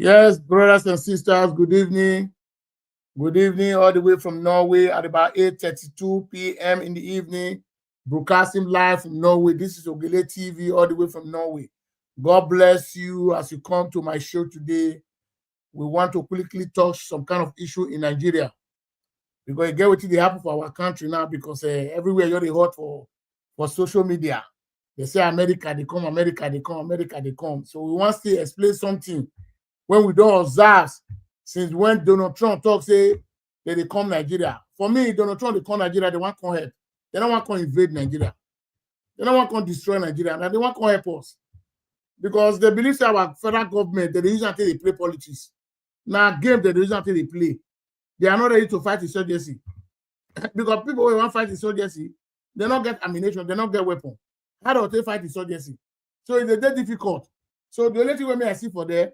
Yes, brothers and sisters, good evening. Good evening, all the way from Norway at about 8:32 p.m. in the evening, broadcasting live from Norway. This is Ogele TV, all the way from Norway. God bless you as you come to my show today. We want to quickly touch some kind of issue in Nigeria because you get what they happen for our country now because everywhere you're hot for social media. They say America, they come, America, they come, America, they come. So we want to explain something when we don't observe since when Donald Trump talks say they come Nigeria. For me, Donald Trump they come Nigeria, they want to come help. They don't want to invade Nigeria. They don't want to destroy Nigeria. And they want to help us. Because they believe that our federal government, they use until they play politics. Now game they use until they play. They are not ready to fight insurgency. Because people who want to fight insurgency, they don't get ammunition, they don't get weapon. How do they fight insurgency? So it's a very difficult. So the only thing I see for there,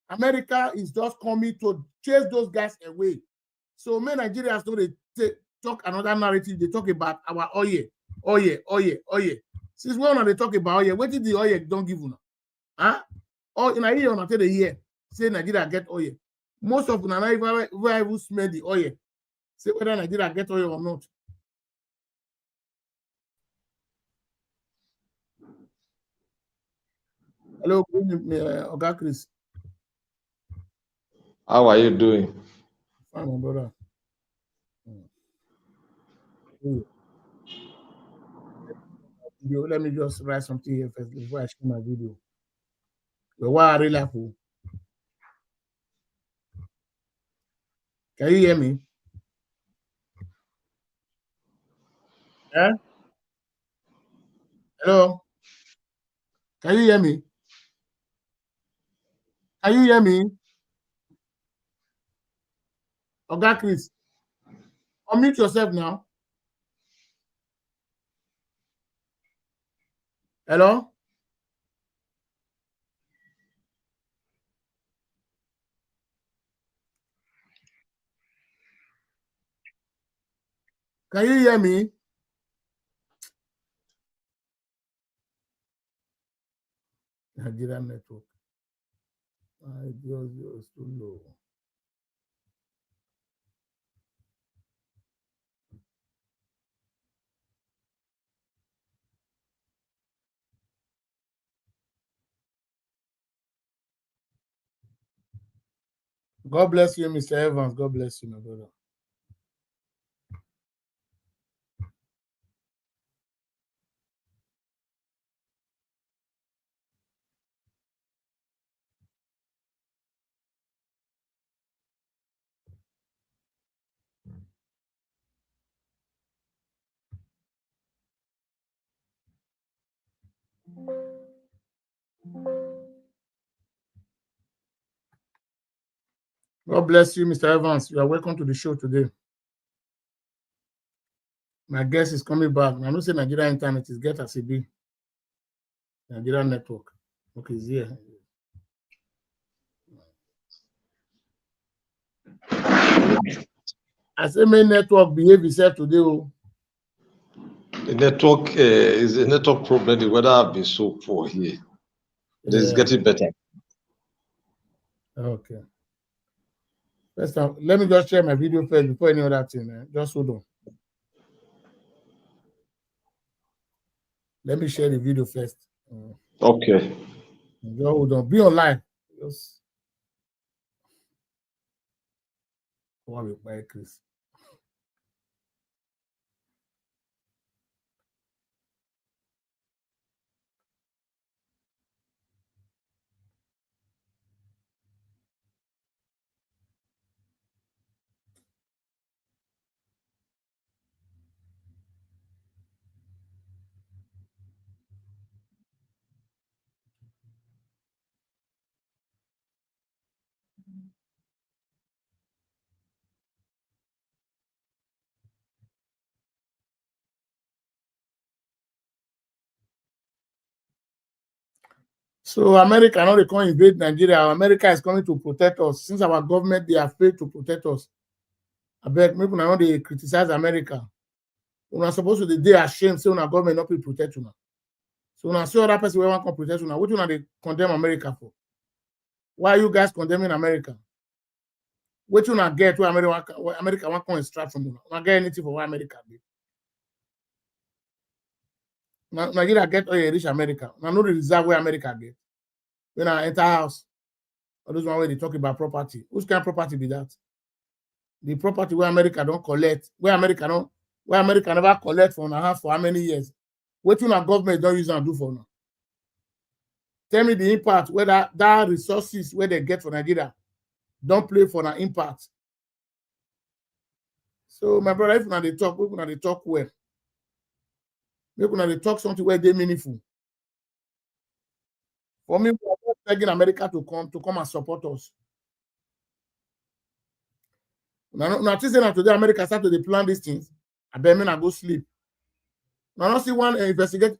America is just coming to chase those guys away. So many Nigerians know they talk another narrative. They talk about our oil. Since when they talk about oil, what did the oil don't give you now? Huh? Oh, in a year or until a year, say Nigeria get oil. Most of them are not even smell the oil. Say whether Nigeria get oil or not. Hello, Oga Chris. How are you doing? Fine, my brother. Let me just write something here first before I share my video. But why are really cool? Can you hear me? Yeah? Hello? Can you hear me? Can you hear me? Oga Chris, unmute yourself now. Hello? Can you hear me? Nigerian network. It's too low. God bless you, Mr. Evans. God bless you, my brother. God bless you, Mr. Evans. You are welcome to the show today. My guest is coming back. I know say Nigerian internet is get as it be. Nigerian network. Okay, it's here. As a main network behave itself today. Oh. The network is a network problem. The weather has been so poor here. It is getting better. Okay. First time, let me just share my video first before any other thing. Just hold on. Let me share the video first. Okay. Just hold on. Be online. Just come on with my Chris. So America now they can't invade Nigeria. America is coming to protect us. Since our government they are afraid to protect us. I beg maybe now they criticize America. We're supposed to they ashamed say our government not be protect you. So when I see other person where want to protect you, which one they condemn America for? Why are you guys condemning America? What you not get where America want to extract from you? Not get anything for what America did. Nigeria get oil reach America. Now know the reserve where America get. When I enter house, or those one where they talk about property. Whose kind of property be that? The property where America don't collect, where America never collect for how many years? What you government don't use and do for now? Tell me the impact whether that resources where they get for Nigeria don't play for the impact. So my brother, if they talk, we they talk well. Maybe they talk something where they meaningful. For me, we are just begging America to come and support us. Now, today America start to plan these things. I bet me I go sleep. Now, I see one investigation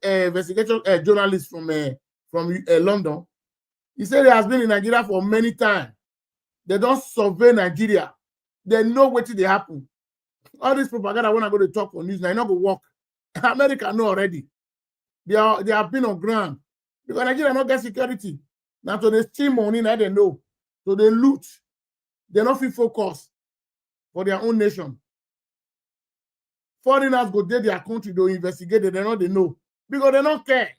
journalist from London. He said he has been in Nigeria for many times. They don't survey Nigeria. They know what they happen. All this propaganda when I go to talk on news, now not go work. America know already. They have been on ground because Nigeria not get security. Now to the steal money, now they know. So they loot. They not feel focus for their own nation. Foreigners go there their country, they investigate it, they know. Because they don't care.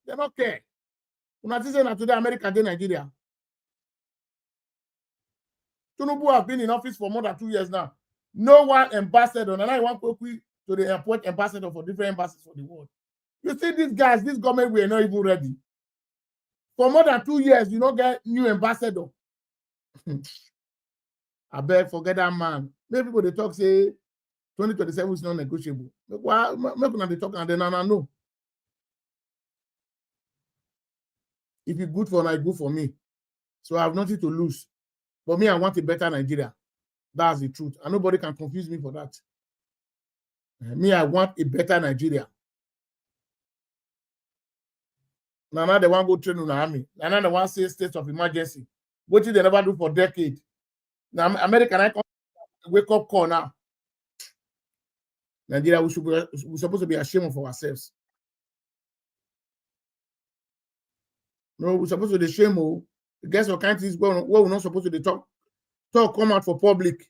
They don't care. When I say that today America dey Nigeria. Tinubu have been in office for more than 2 years now. No one ambassador, and I want to the airport ambassador for different embassies for the world. You see these guys, this government, we are not even ready. For more than 2 years, you don't get new ambassador. I beg, forget that man. Maybe people they talk say 2027 is not negotiable. Why? Maybe they talk and then I know. If it's good for now, it's good for me. So I have nothing to lose. But me, I want a better Nigeria. That's the truth. And nobody can confuse me for that. Me, I want a better Nigeria. Now they want to go train in the army. Now they want to say state of emergency. What did they never do for decades? Now America, I come wake up call now. Nigeria, we're supposed to be ashamed of ourselves. No, we're supposed to be ashamed of. Guess what kind of things where we're not supposed to talk come out for public.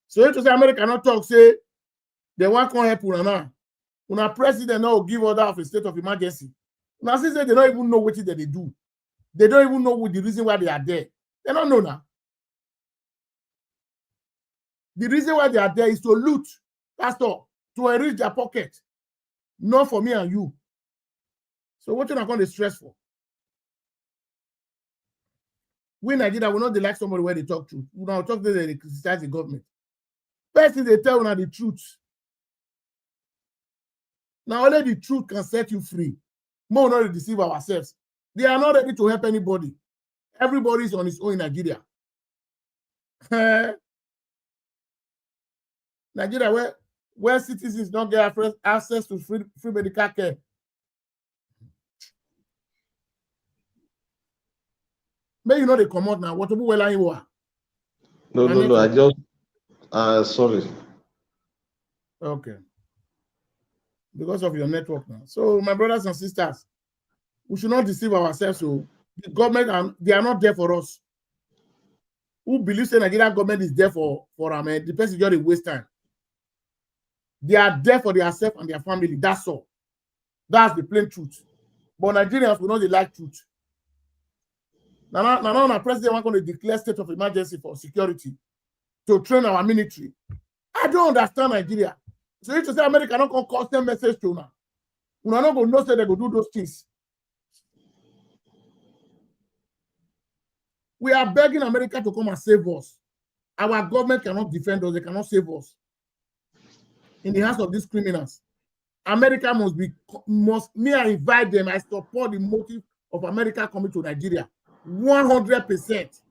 So if you say America not talk, say they want to help you now. When a president now give order of a state of emergency, now since they don't even know what they do. They don't even know the reason why they are there. They don't know now. The reason why they are there is to loot, that's all, to enrich their pocket. Not for me and you. So what you're not going to stress for? We in Nigeria will not like somebody where they talk truth. We don't talk to them, they criticize the government. First thing they tell you the truth. Now only the truth can set you free. More not to deceive ourselves. They are not ready to help anybody. Everybody is on his own in Nigeria. Nigeria, where citizens don't get access to free medical care. May you know they come out now. What about where you are? No. I just sorry. Okay. Because of your network now. So, my brothers and sisters, we should not deceive ourselves. So, the government, they are not there for us. Who believes the Nigerian government is there for the person just a waste time? They are there for themselves and their family. That's all. That's the plain truth. But Nigerians will not like truth. Now, the president want to declare state of emergency for security to train our military. I don't understand Nigeria. So if you say America not going to call them message to now, we're not going to know say they go do those things. We are begging America to come and save us. Our government cannot defend us. They cannot save us. In the hands of these criminals. America me I invite them. I support the motive of America coming to Nigeria. 100%.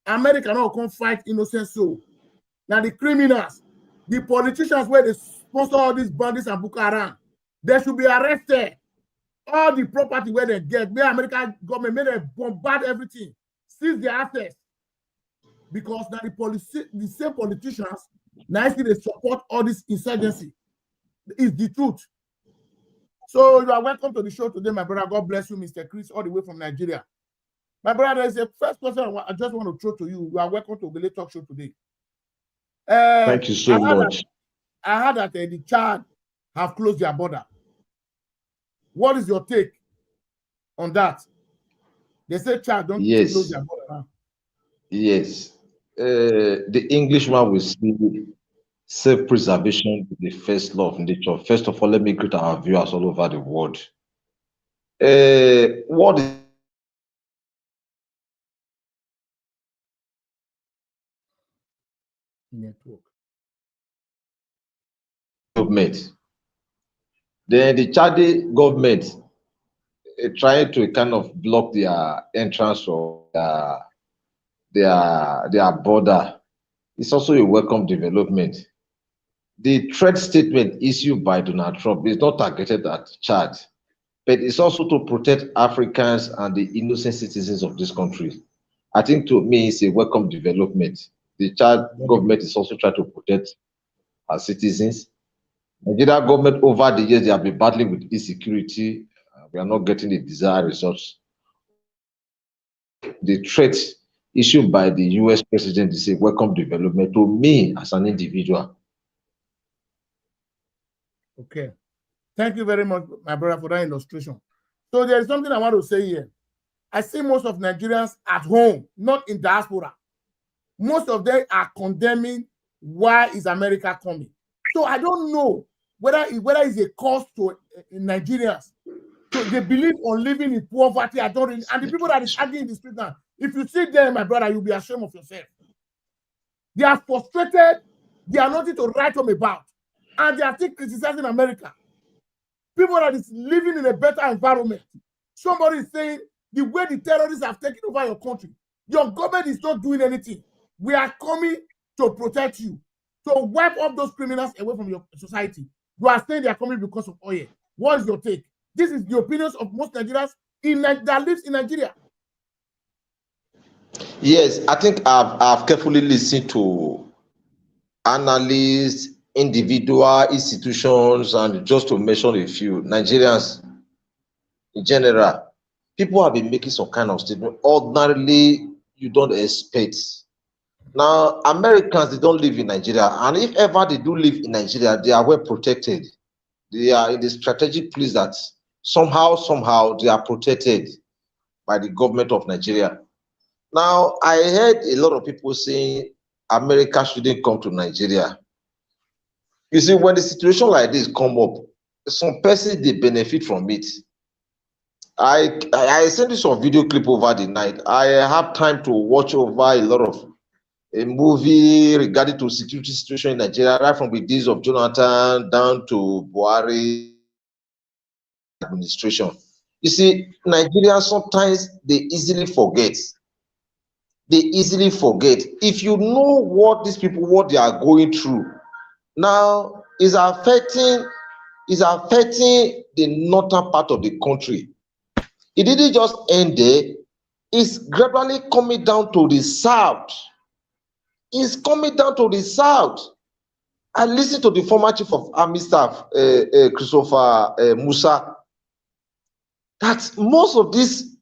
America not come fight innocent soul. Now the criminals, the politicians where they sponsor all these bandits and Boko Haram, they should be arrested. All the property where they get, the American government made them bombard everything, seize their assets. Because now the same politicians now they support all this insurgency. It's the truth. So you are welcome to the show today, my brother. God bless you, Mr. Chris, all the way from Nigeria. My brother, is the first person I just want to throw to you. You are welcome to Ogele Talk Show today. Thank you so much. I heard that the Chad have closed their border. What is your take on that? They say Chad don't close their border now. Yes. The Englishman will see self-preservation is the first law of nature. First of all, let me greet our viewers all over the world. What is network government? Then the Chadi government trying to kind of block their entrance or their border. It's also a welcome development. The trade statement issued by Donald Trump is not targeted at Chad, but it's also to protect Africans and the innocent citizens of this country. I think to me, it's a welcome development. The Chad government is also trying to protect our citizens. Nigeria government over the years, they have been battling with insecurity. We are not getting the desired results. The threat issued by the US president is a welcome development to me as an individual. Okay. Thank you very much, my brother, for that illustration. So there is something I want to say here. I see most of Nigerians at home, not in diaspora. Most of them are condemning why is America coming. So I don't know whether it's a cost to Nigerians. So they believe on living in poverty. I don't really, and the people that is arguing in the street now, if you see them, my brother, you'll be ashamed of yourself. They are frustrated. They are nothing to write home about. And they are still criticizing America. People that is living in a better environment. Somebody is saying the way the terrorists have taken over your country, your government is not doing anything. We are coming to protect you, to wipe off those criminals away from your society. You are saying they are coming because of oil. What is your take? This is the opinions of most Nigerians that lives in Nigeria. Yes, I think I've carefully listened to analysts, individual institutions, and just to mention a few, Nigerians in general, people have been making some kind of statement. Ordinarily, you don't expect. Now, Americans, they don't live in Nigeria, and if ever they do live in Nigeria, they are well protected. They are in the strategic place that somehow they are protected by the government of Nigeria. Now, I heard a lot of people saying America shouldn't come to Nigeria. You see, when the situation like this come up, some persons, they benefit from it. I sent you some video clip over the night. I have time to watch over a lot of a movie regarding to security situation in Nigeria, right from the days of Jonathan down to Buhari administration. You see, Nigerians sometimes they easily forget. They easily forget. If you know what these people, what they are going through, now is affecting the northern part of the country. It didn't just end there. It's gradually coming down to the south. It's coming down to the south. I listened to the former chief of army staff, Christopher Musa, that most of these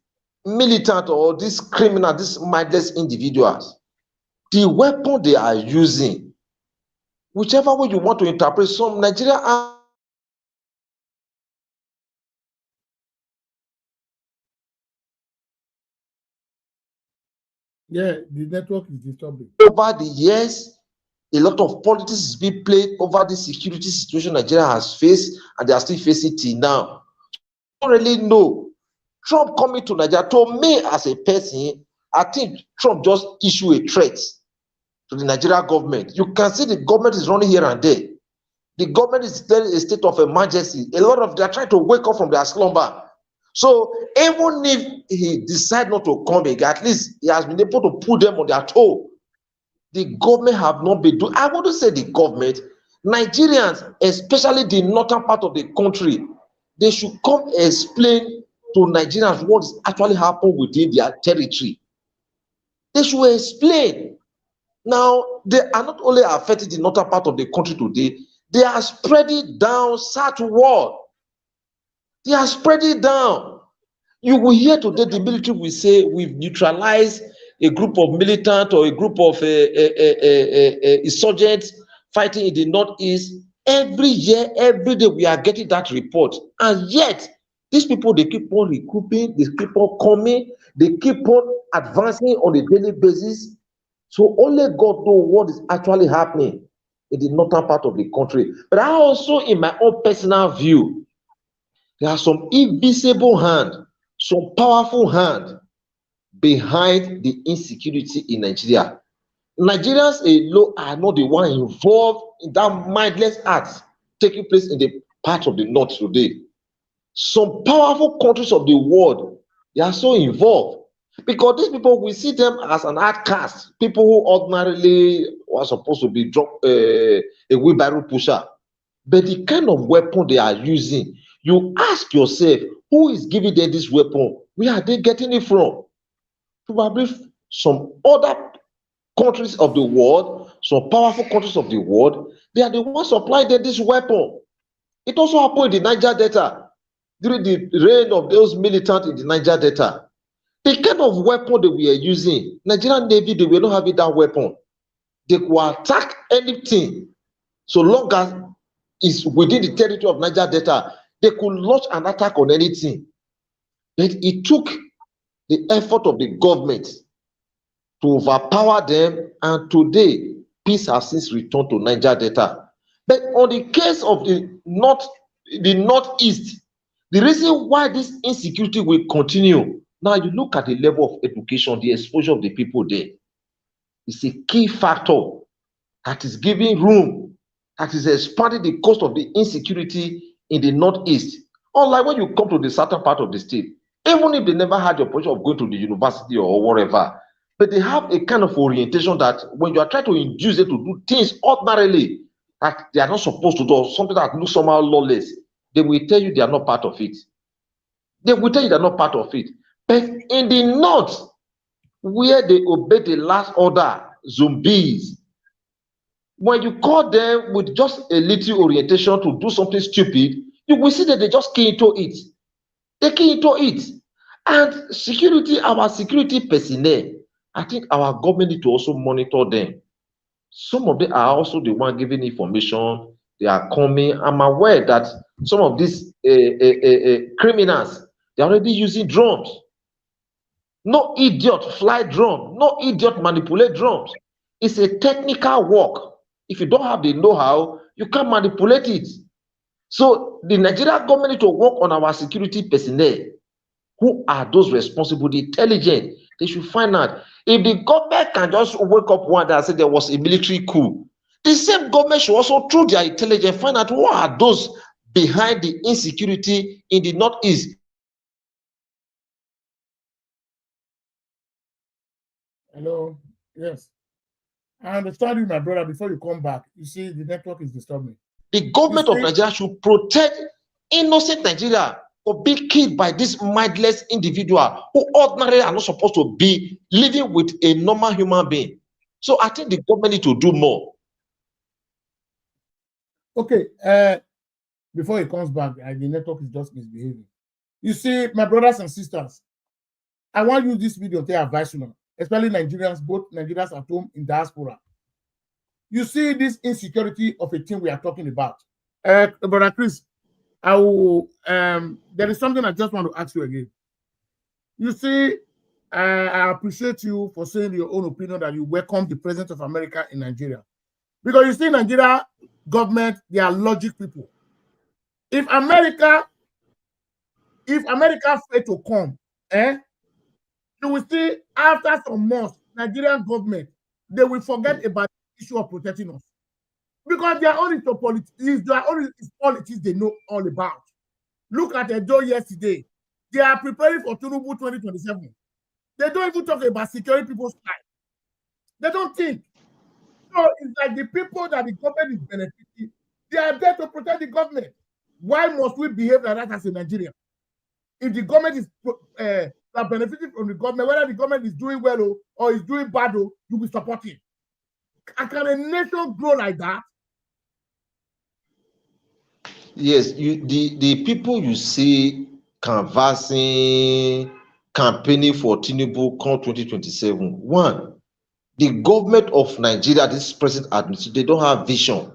militant or these criminal, these mindless individuals, the weapon they are using, whichever way you want to interpret, some Nigeria are yeah, the network is disturbing. Over the years, a lot of politics is being played over the security situation Nigeria has faced, and they are still facing till now. I don't really know. Trump coming to Nigeria, to me as a person, I think Trump just issued a threat to the Nigeria government. You can see the government is running here and there. The government is in a state of emergency. A lot of them are trying to wake up from their slumber. So even if he decides not to come again, at least he has been able to put them on their toe. The government have not been doing. I want to say the government, Nigerians, especially the northern part of the country, they should come explain to Nigerians what is actually happening within their territory. They should explain. Now, they are not only affecting the northern part of the country today, they are spreading down southward. They are spreading down. You will hear today the military will say we've neutralized a group of militant or a group of insurgents fighting in the northeast. Every year, every day, we are getting that report, and yet these people, they keep on recouping, they keep on coming, they keep on advancing on a daily basis. So only God knows what is actually happening in the northern part of the country. But I also, in my own personal view, there are some invisible hand, some powerful hand behind the insecurity in Nigeria. Nigerians alone are not the one involved in that mindless acts taking place in the part of the north today. Some powerful countries of the world, they are so involved because these people, we see them as an outcast, people who ordinarily are supposed to be a wheelbarrow pusher. But the kind of weapon they are using, you ask yourself, who is giving them this weapon? Where are they getting it from? Probably some other countries of the world, some powerful countries of the world, they are the ones supplying them this weapon. It also happened in the Niger Delta during the reign of those militants in the Niger Delta. The kind of weapon they were using, Nigerian Navy, they were not having that weapon. They could attack anything so long as it's within the territory of Niger Delta. They could launch an attack on anything. But it took the effort of the government to overpower them, and today peace has since returned to Niger Delta. But on the case of the northeast, the reason why this insecurity will continue, now you look at the level of education, the exposure of the people there, is a key factor that is giving room, that is expanding the cost of the insecurity in the northeast. Unlike when you come to the southern part of the state, even if they never had the opportunity of going to the university or whatever, but they have a kind of orientation that when you are trying to induce them to do things ordinarily that they are not supposed to do, or something that looks somehow lawless, they will tell you they are not part of it. They will tell you they are not part of it. But in the north, where they obey the last order, zombies, when you call them with just a little orientation to do something stupid, you will see that they just key into it. They key into it. And security, our security personnel, I think our government need to also monitor them. Some of them are also the one giving information. They are coming. I'm aware that some of these criminals, they're already using drones. No idiot fly drone. No idiot manipulate drones. It's a technical work. If you don't have the know-how, you can't manipulate it. So the Nigerian government need to work on our security personnel. Who are those responsible, the intelligent? They should find out. If the government can just wake up one day and say there was a military coup, the same government should also, through their intelligence, find out who are those behind the insecurity in the northeast. Hello. Yes. I understand you, my brother. Before you come back, you see, the network is disturbing. The government of Nigeria should protect innocent Nigeria or be killed by this mindless individual who ordinarily are not supposed to be living with a normal human being. So I think the government need to do more. Okay. Before he comes back, the network is just misbehaving. You see, my brothers and sisters, I want to use this video to advise you, especially Nigerians, both Nigerians at home in diaspora. You see this insecurity of a thing we are talking about. Brother Chris, I will, there is something I just want to ask you again. You see, I appreciate you for saying your own opinion that you welcome the presence of America in Nigeria. Because you see, Nigeria government, they are logic people. If America fail to come, you will see after some months, Nigerian government, they will forget about the issue of protecting us. Because their own is politics they know all about. Look at Edo yesterday. They are preparing for Tinubu 2027. They don't even talk about securing people's lives. They don't think. So it's like the people that the government is benefiting, they are there to protect the government. Why must we behave like that as a Nigerian? If the government is benefiting from the government, whether the government is doing well or is doing bad, you will support it. Can a nation grow like that? Yes, the people you see canvassing, campaigning for Tinubu come 2027. One, the government of Nigeria, this present administration, they don't have vision.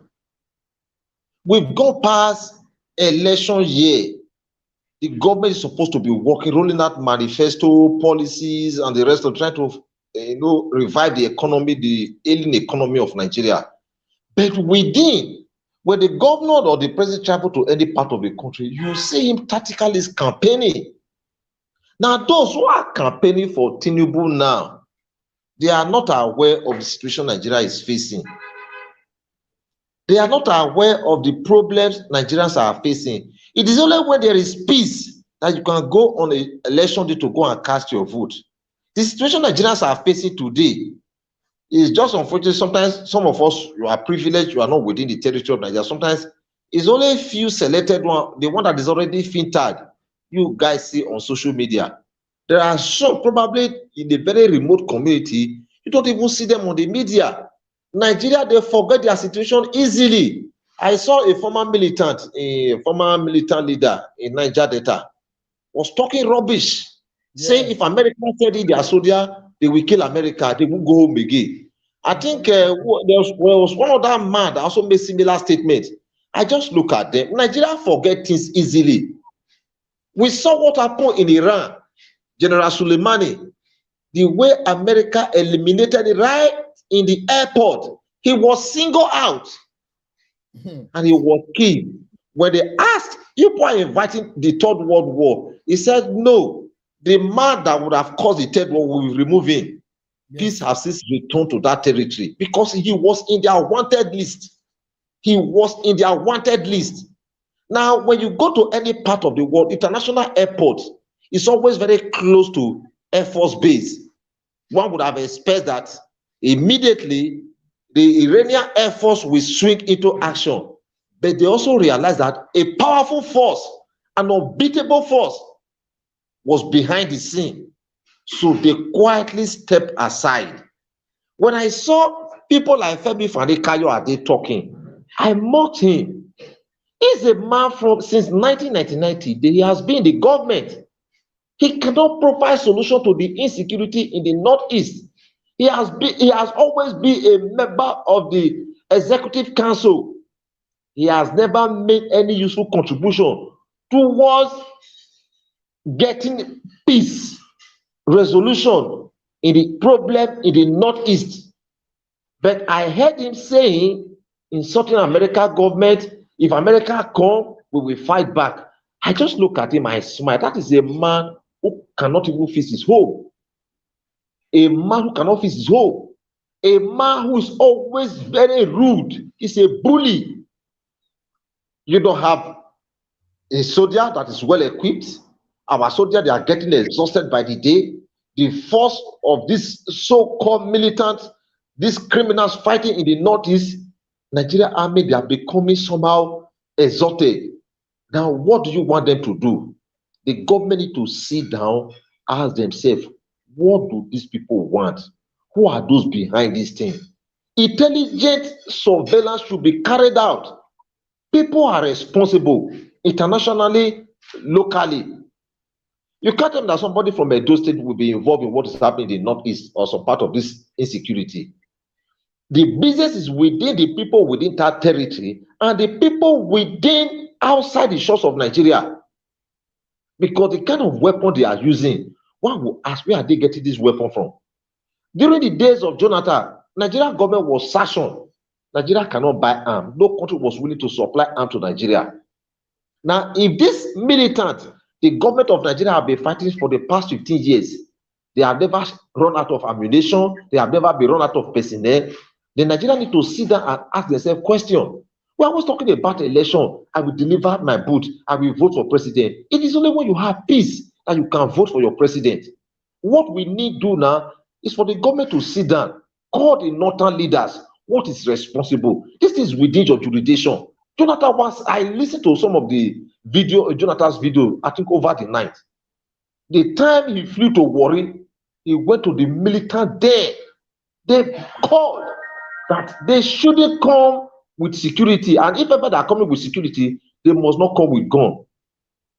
We've gone past election year. The government is supposed to be working, rolling out manifesto policies and the rest of trying to revive the economy, the ailing economy of Nigeria. But within, when the governor or the president travel to any part of the country, you see him tactically campaigning. Now, those who are campaigning for Tinubu now, they are not aware of the situation Nigeria is facing. They are not aware of the problems Nigerians are facing. It is only when there is peace that you can go on an election day to go and cast your vote. The situation Nigerians are facing today is just unfortunate. Sometimes some of us, you are privileged, you are not within the territory of Nigeria. Sometimes it's only a few selected one, the one that is already filtered, you guys see on social media. There are some probably in a very remote community, you don't even see them on the media. Nigeria, they forget their situation easily. I saw a former militant leader in Niger Delta was talking rubbish, saying if America said in their soldier, they will kill America, they will go home again. I think there was one other man that also made similar statement. I just look at them. Nigeria forget things easily. We saw what happened in Iran, General Soleimani, the way America eliminated it right in the airport. He was singled out and he was killed. When they asked, you are inviting the Third World War, he said, no, the man that would have caused the Third War will remove him. Peace has since returned to that territory because he was in their wanted list. He was in their wanted list. Now, when you go to any part of the world, international airport is always very close to Air Force base. One would have expected that immediately the Iranian Air Force will swing into action. But they also realized that a powerful force, an unbeatable force, was behind the scene. So they quietly stepped aside. When I saw people like Femi Fani-Kayo are they talking, I mocked him. He's a man since 1990, he has been in the government. He cannot provide solution to the insecurity in the Northeast. He has always been a member of the Executive Council. He has never made any useful contribution towards getting peace resolution in the problem in the Northeast. But I heard him saying, insulting American government, if America come, we will fight back. I just look at him, I smile. That is a man who cannot even fix his home. A man who cannot fix his home. A man who is always very rude. He's a bully. You don't have a soldier that is well equipped. Our soldiers, they are getting exhausted by the day. The force of this so-called militant, these criminals fighting in the Northeast, Nigerian army, they are becoming somehow exhausted. Now, what do you want them to do? The government need to sit down, ask themselves, what do these people want? Who are those behind this thing? Intelligent surveillance should be carried out. People are responsible internationally, locally. You can't tell me that somebody from Edo State will be involved in what is happening in the Northeast or some part of this insecurity. The business is within the people within that territory and the people within outside the shores of Nigeria. Because the kind of weapon they are using, one will ask, where are they getting this weapon from? During the days of Jonathan, Nigerian government was sanctioned. Nigeria cannot buy arms. No country was willing to supply arms to Nigeria. Now, if this militant, the government of Nigeria have been fighting for the past 15 years, they have never run out of ammunition, they have never been run out of personnel, then Nigeria need to sit down and ask themselves question. We are always talking about election. I will deliver my vote. I will vote for president. It is only when you have peace that you can vote for your president. What we need to do now is for the government to sit down, call the northern leaders. What is responsible? This is within your jurisdiction. Jonathan, once I listened to some of the video, Jonathan's video, I think over the night. The time he flew to Warri, he went to the militant there. They called that they shouldn't come with security, and if ever they are coming with security, they must not come with gun.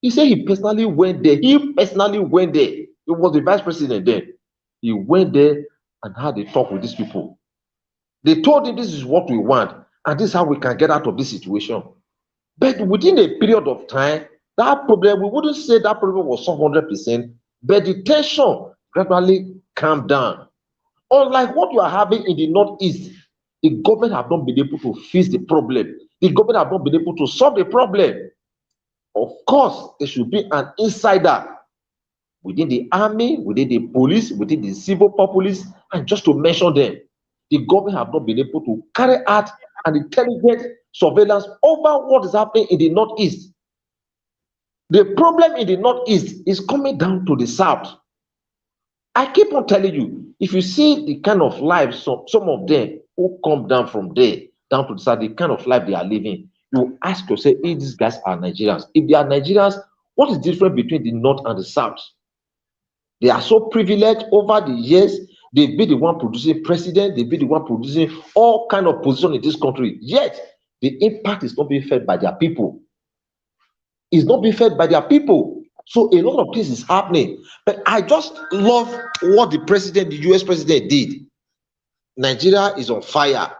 He said he personally went there. He personally went there. He was the vice president then. He went there and had a talk with these people. They told him this is what we want, and this is how we can get out of this situation. But within a period of time, that problem, we wouldn't say that problem was 100%, but the tension gradually calmed down. Unlike what you are having in the Northeast, the government have not been able to fix the problem. The government have not been able to solve the problem. Of course, there should be an insider within the army, within the police, within the civil populace, and just to mention them. The government have not been able to carry out an intelligent surveillance over what is happening in the Northeast. The problem in the Northeast is coming down to the South. I keep on telling you, if you see the kind of life some of them who come down from there, down to the South, the kind of life they are living, you ask yourself if these guys are Nigerians. If they are Nigerians, what is different between the North and the South? They are so privileged over the years. They've been the one producing president. They've been the one producing all kind of position in this country. Yet, the impact is not being felt by their people. It's not being felt by their people. So a lot of things is happening. But I just love what the US president did. Nigeria is on fire.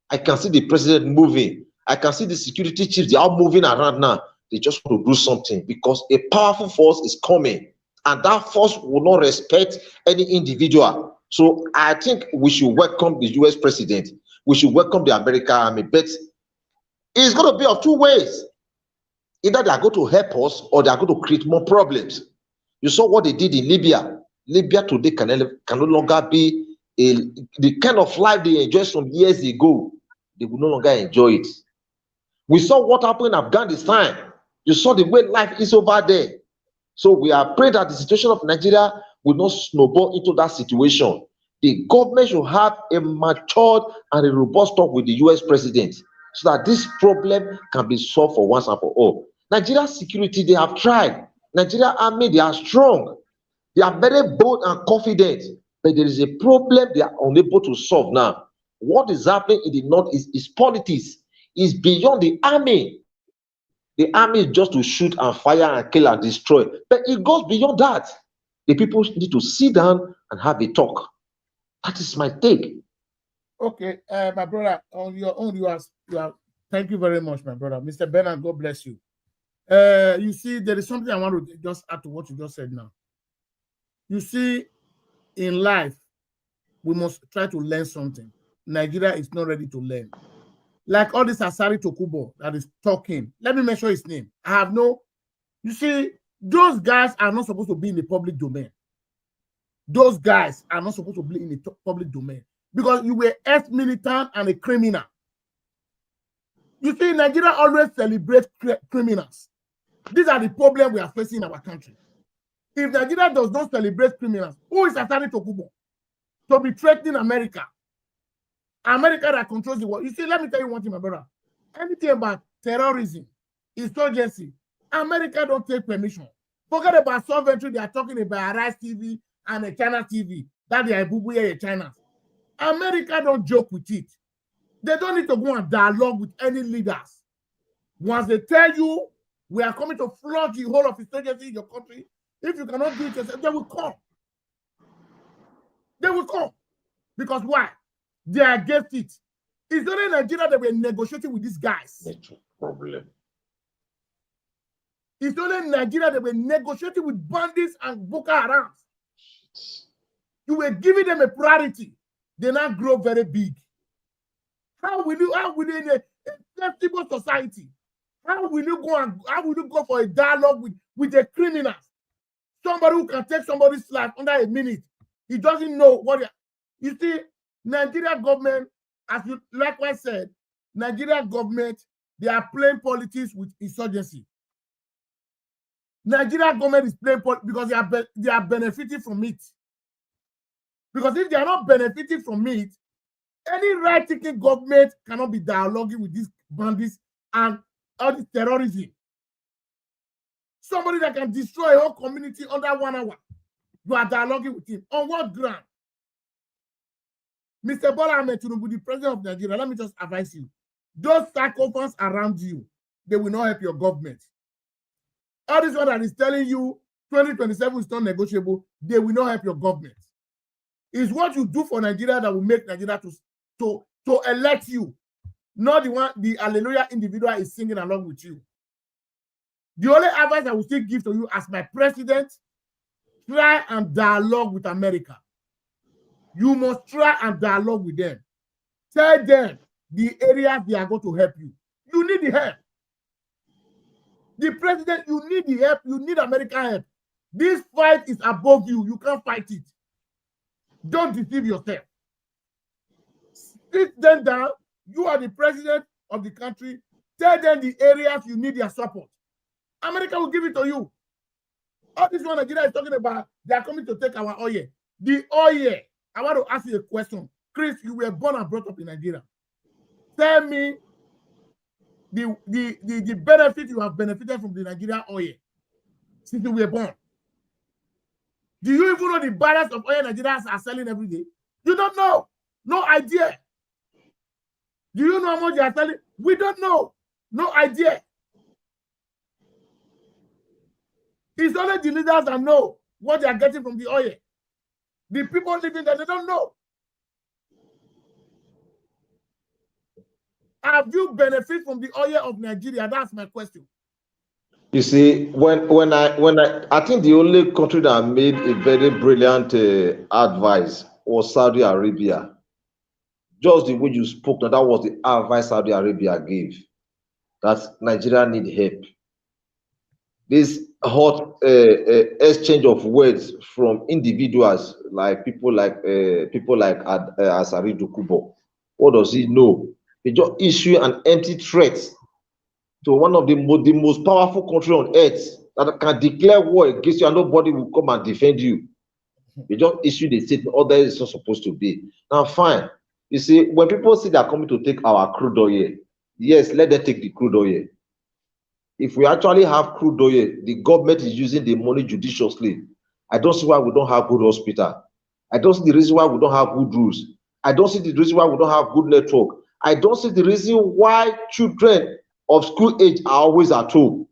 I can see the president moving. I can see the security chiefs. They are moving around now. They just want to do something because a powerful force is coming. And that force will not respect any individual. So I think we should welcome the US president. We should welcome the American army. But it's going to be of two ways. Either they are going to help us or they are going to create more problems. You saw what they did in Libya. Libya today can no longer be the kind of life they enjoyed some years ago. They will no longer enjoy it. We saw what happened in Afghanistan. You saw the way life is over there. So we are praying that the situation of Nigeria will not snowball into that situation. The government should have a matured and a robust talk with the US president so that this problem can be solved for once and for all. Nigeria security, they have tried. Nigeria army, they are strong. They are very bold and confident. But there is a problem they are unable to solve now. What is happening in the North is politics. It's beyond the army. The army is just to shoot and fire and kill and destroy. But it goes beyond that. The people need to sit down and have a talk. That is my take. Okay, my brother, on your own, you are. Thank you very much, my brother. Mr. Bernard, God bless you. You see, there is something I want to just add to what you just said now. You see, in life, we must try to learn something. Nigeria is not ready to learn. Like all this Asari Tokubo that is talking. Let me mention his name. You see, those guys are not supposed to be in the public domain. Those guys are not supposed to be in the public domain because you were ex-militant and a criminal. You see, Nigeria always celebrates criminals. These are the problems we are facing in our country. If Nigeria does not celebrate criminals, who is Asari Tokubo to be threatening America? America that controls the world. You see, let me tell you one thing, my brother. Anything about terrorism, insurgency, America don't take permission. Forget about sovereignty. They are talking about Arise TV and a China TV. That they are bubuye China. America don't joke with it. They don't need to go and dialogue with any leaders. Once they tell you, we are coming to flood the whole of insurgency in your country, if you cannot do it yourself, they will come. They will come. Because why? They are against it. It's only Nigeria that we're negotiating with these guys. That's a problem. It's only Nigeria that we're negotiating with bandits and Boko Haram. You were giving them a priority. They now grow very big. How will you in a flexible society? How will you go for a dialogue with a criminal? Somebody who can take somebody's life under a minute. He doesn't know what you see. Nigeria government, as you likewise said, Nigeria government, they are playing politics with insurgency. Nigeria government is playing politics because they are benefiting from it. Because if they are not benefiting from it, any right-thinking government cannot be dialoguing with these bandits and all this terrorism. Somebody that can destroy a whole community under 1 hour, you are dialoguing with him. On what ground? Mr. Bola Ahmed Tinubu, the president of Nigeria, let me just advise you. Those psychopaths around you, they will not help your government. All this one that is telling you 2027 is not negotiable, they will not help your government. It's what you do for Nigeria that will make Nigeria to elect you, not the one the hallelujah individual is singing along with you. The only advice I will still give to you as my president, try and dialogue with America. You must try and dialogue with them. Tell them the areas they are going to help you. You need the help. The president, you need the help. You need American help. This fight is above you. You can't fight it. Don't deceive yourself. Sit them down. You are the president of the country. Tell them the areas you need their support. America will give it to you. All this one Nigeria is talking about, they are coming to take our oil. The oil. I want to ask you a question. Chris, you were born and brought up in Nigeria. Tell me the benefit you have benefited from the Nigerian oil since you were born. Do you even know the balance of oil Nigerians are selling every day? You don't know. No idea. Do you know how much they are selling? We don't know. No idea. It's only the leaders that know what they are getting from the oil. The people living there, they don't know. Have you benefited from the oil of Nigeria? That's my question. You see, when I think the only country that made a very brilliant advice was Saudi Arabia. Just the way you spoke, that was the advice Saudi Arabia gave. That Nigeria need help. This hot exchange of words from individuals like people like Asari Dokubo. What does he know? He just issue an empty threat to one of the most powerful country on earth that can declare war against you and nobody will come and defend you. You just issue the statement, all that is not supposed to be. Now, fine. You see, when people say they're coming to take our crude oil, yes, let them take the crude oil. If we actually have crude oil, the government is using the money judiciously. I don't see why we don't have good hospital. I don't see the reason why we don't have good rules. I don't see the reason why we don't have good network. I don't see the reason why children of school age are always at home.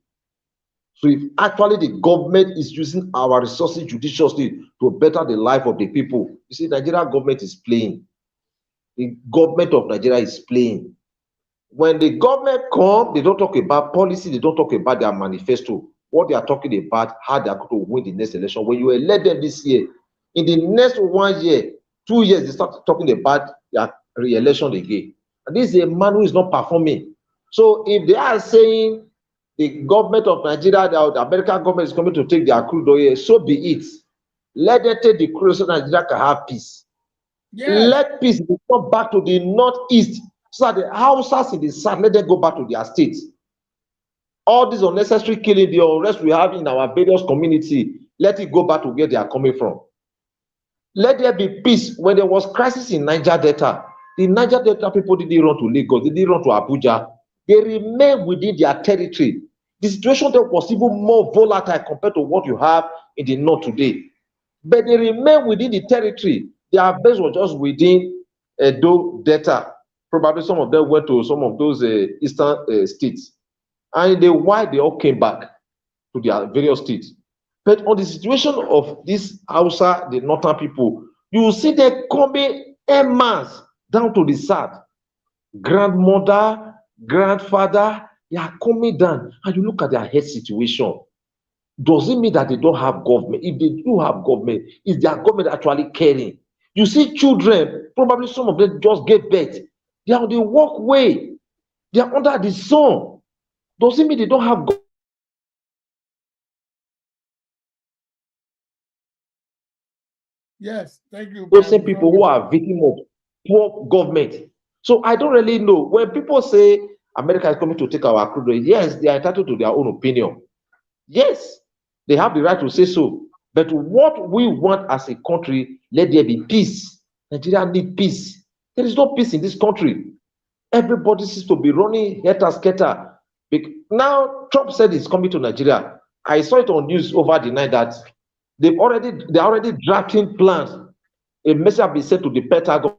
So if actually the government is using our resources judiciously to better the life of the people, you see, Nigeria government is playing. The government of Nigeria is playing. When the government come, they don't talk about policy, they don't talk about their manifesto. What they are talking about, how they are going to win the next election. When you elect them this year, in the next 1 year, 2 years, they start talking about their re-election again. And this is a man who is not performing. So if they are saying the government of Nigeria, the American government is coming to take their crude oil, so be it. Let them take the crude so Nigeria can have peace. Yes. Let peace come back to the northeast so that the Hausas in the south, let them go back to their states. All this unnecessary killing, the unrest we have in our various community, let it go back to where they are coming from. Let there be peace. When there was crisis in Niger Delta, the Niger Delta people didn't run to Lagos, they didn't run to Abuja. They remain within their territory. The situation there was even more volatile compared to what you have in the north today. But they remain within the territory. Their base was just within Edo Delta. Probably some of them went to some of those eastern states. And why they all came back to their various states. But on the situation of this Hausa, the northern people, you will see them coming en masse down to the south. Grandmother, grandfather, they are coming down. And you look at their health situation. Does it mean that they don't have government? If they do have government, is their government actually caring? You see children, probably some of them just gave birth. They are on the walkway. They are under the sun. Does it mean they don't have government? Yes, thank you. Those same people who are victims of poor government. So I don't really know. When people say America is coming to take our crude oil, yes, they are entitled to their own opinion. Yes, they have the right to say so. But what we want as a country, let there be peace. Nigeria needs peace. There is no peace in this country. Everybody seems to be running helter-skelter. Now, Trump said he's coming to Nigeria. I saw it on news over the night that they're already drafting plans. A message has been sent to the Pentagon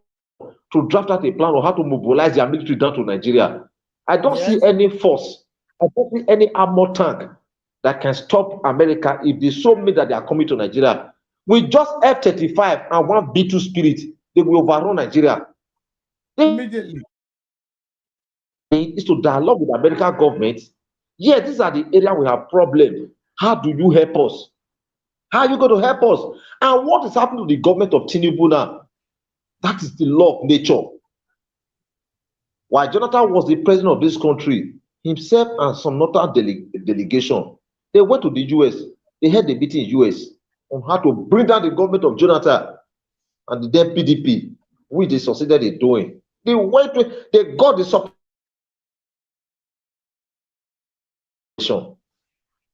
to draft out a plan on how to mobilize their military down to Nigeria. I don't see any force. I don't see any armor tank that can stop America if they so made that they are coming to Nigeria. With just F-35 and one B-2 Spirit, they will overrun Nigeria. Immediately. Is to dialogue with the American government. Yeah, these are the areas we have problems. How do you help us? How are you going to help us? And what is happening to the government of Tinubu now? That is the law of nature. While Jonathan was the president of this country, himself and some other delegation, they went to the US. They had a meeting in US on how to bring down the government of Jonathan and the then PDP, which they succeeded in doing. They went to, they got the support.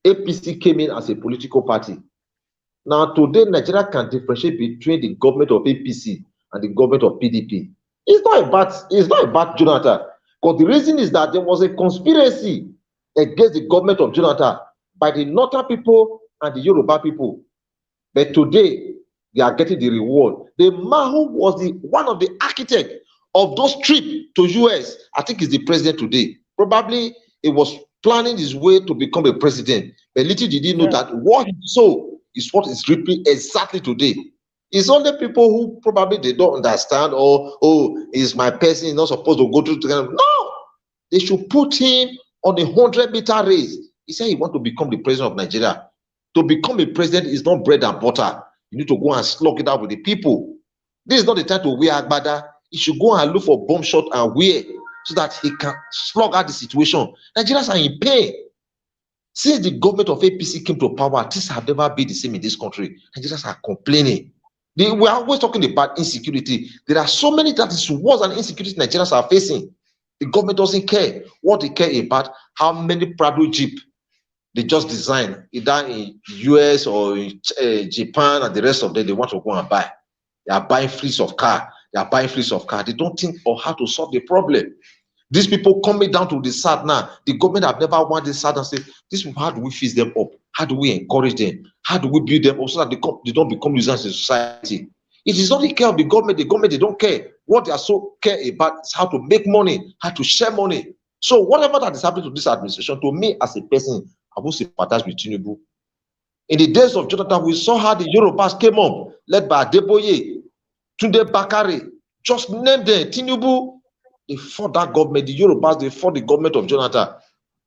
APC came in as a political party. Now today, Nigeria can differentiate between the government of APC and the government of PDP. It's not about Jonathan. Because the reason is that there was a conspiracy against the government of Jonathan by the Northern people and the Yoruba people. But today, they are getting the reward. The man who was one of the architects of those trips to US, I think is the president today. Probably he was planning his way to become a president. But little did he know that what he saw is what is reaping exactly today. It's only people who probably they don't understand, or oh, is my person is not supposed to go through together. No, they should put him on a 100-meter race. He said he wants to become the president of Nigeria. To become a president is not bread and butter. You need to go and slug it out with the people. This is not the time to wear agbada. He should go and look for bomb shot and wear so that he can slug out the situation. Nigerians are in pain. Since the government of APC came to power, things have never been the same in this country. Nigerians are complaining. We are always talking about insecurity. There are so many that is worse than insecurity Nigerians are facing. The government doesn't care. What they care about, how many Prado Jeep they just design, either in US or in Japan and the rest of them, they want to go and buy. They are buying fleets of car. They are buying fleets of car. They don't think of how to solve the problem. These people coming down to the SAD now, the government have never wanted the SAD and say, this people, how do we fix them up? How do we encourage them? How do we build them up so that they don't become users in society? It is not the care of the government. The government, they don't care. What they are so care about is how to make money, how to share money. So whatever that is happening to this administration, to me as a person, I will sympathize with Tinubu. In the days of Jonathan, we saw how the Yorubas came up, led by Adeboye, Tunde Bakare, just name them, Tinubu. They fought that government, the Yorubas, they fought the government of Jonathan.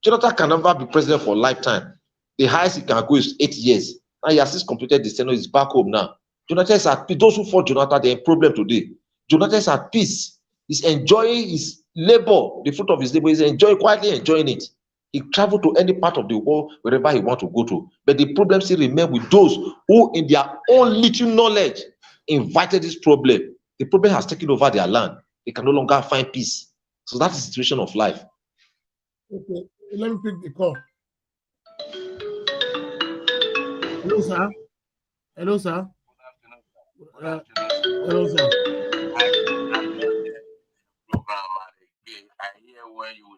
Jonathan can never be president for a lifetime. The highest he can go is 8 years. Now he has just completed the Senate, he's back home now. Jonathan is at peace. Those who fought Jonathan, they're in problem today. Jonathan is at peace. He's enjoying his labor, the fruit of his labor. He's quietly enjoying it. He traveled to any part of the world, wherever he wants to go to. But the problem still remains with those who, in their own little knowledge, invited this problem. The problem has taken over their land. They can no longer find peace. So that's the situation of life. Okay, let me pick the call. Hello, sir. Hello, sir. Good afternoon. Hello, sir. I hear when you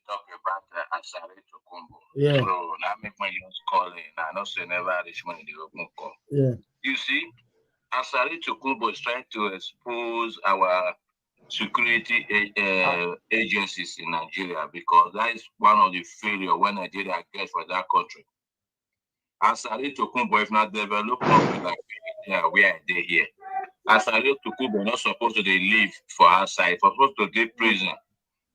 talk about Asare Tokumbo. Yeah. So now make my just call in. I know so never reach money the open call. Yeah. You see, Asare Tokumbo is trying to expose our security agencies in Nigeria, because that is one of the failure when Nigeria gets for that country. Asare Tokumbo, if not develop country like where they here. Asare Tokumbo not supposed to live for outside, supposed to get prison,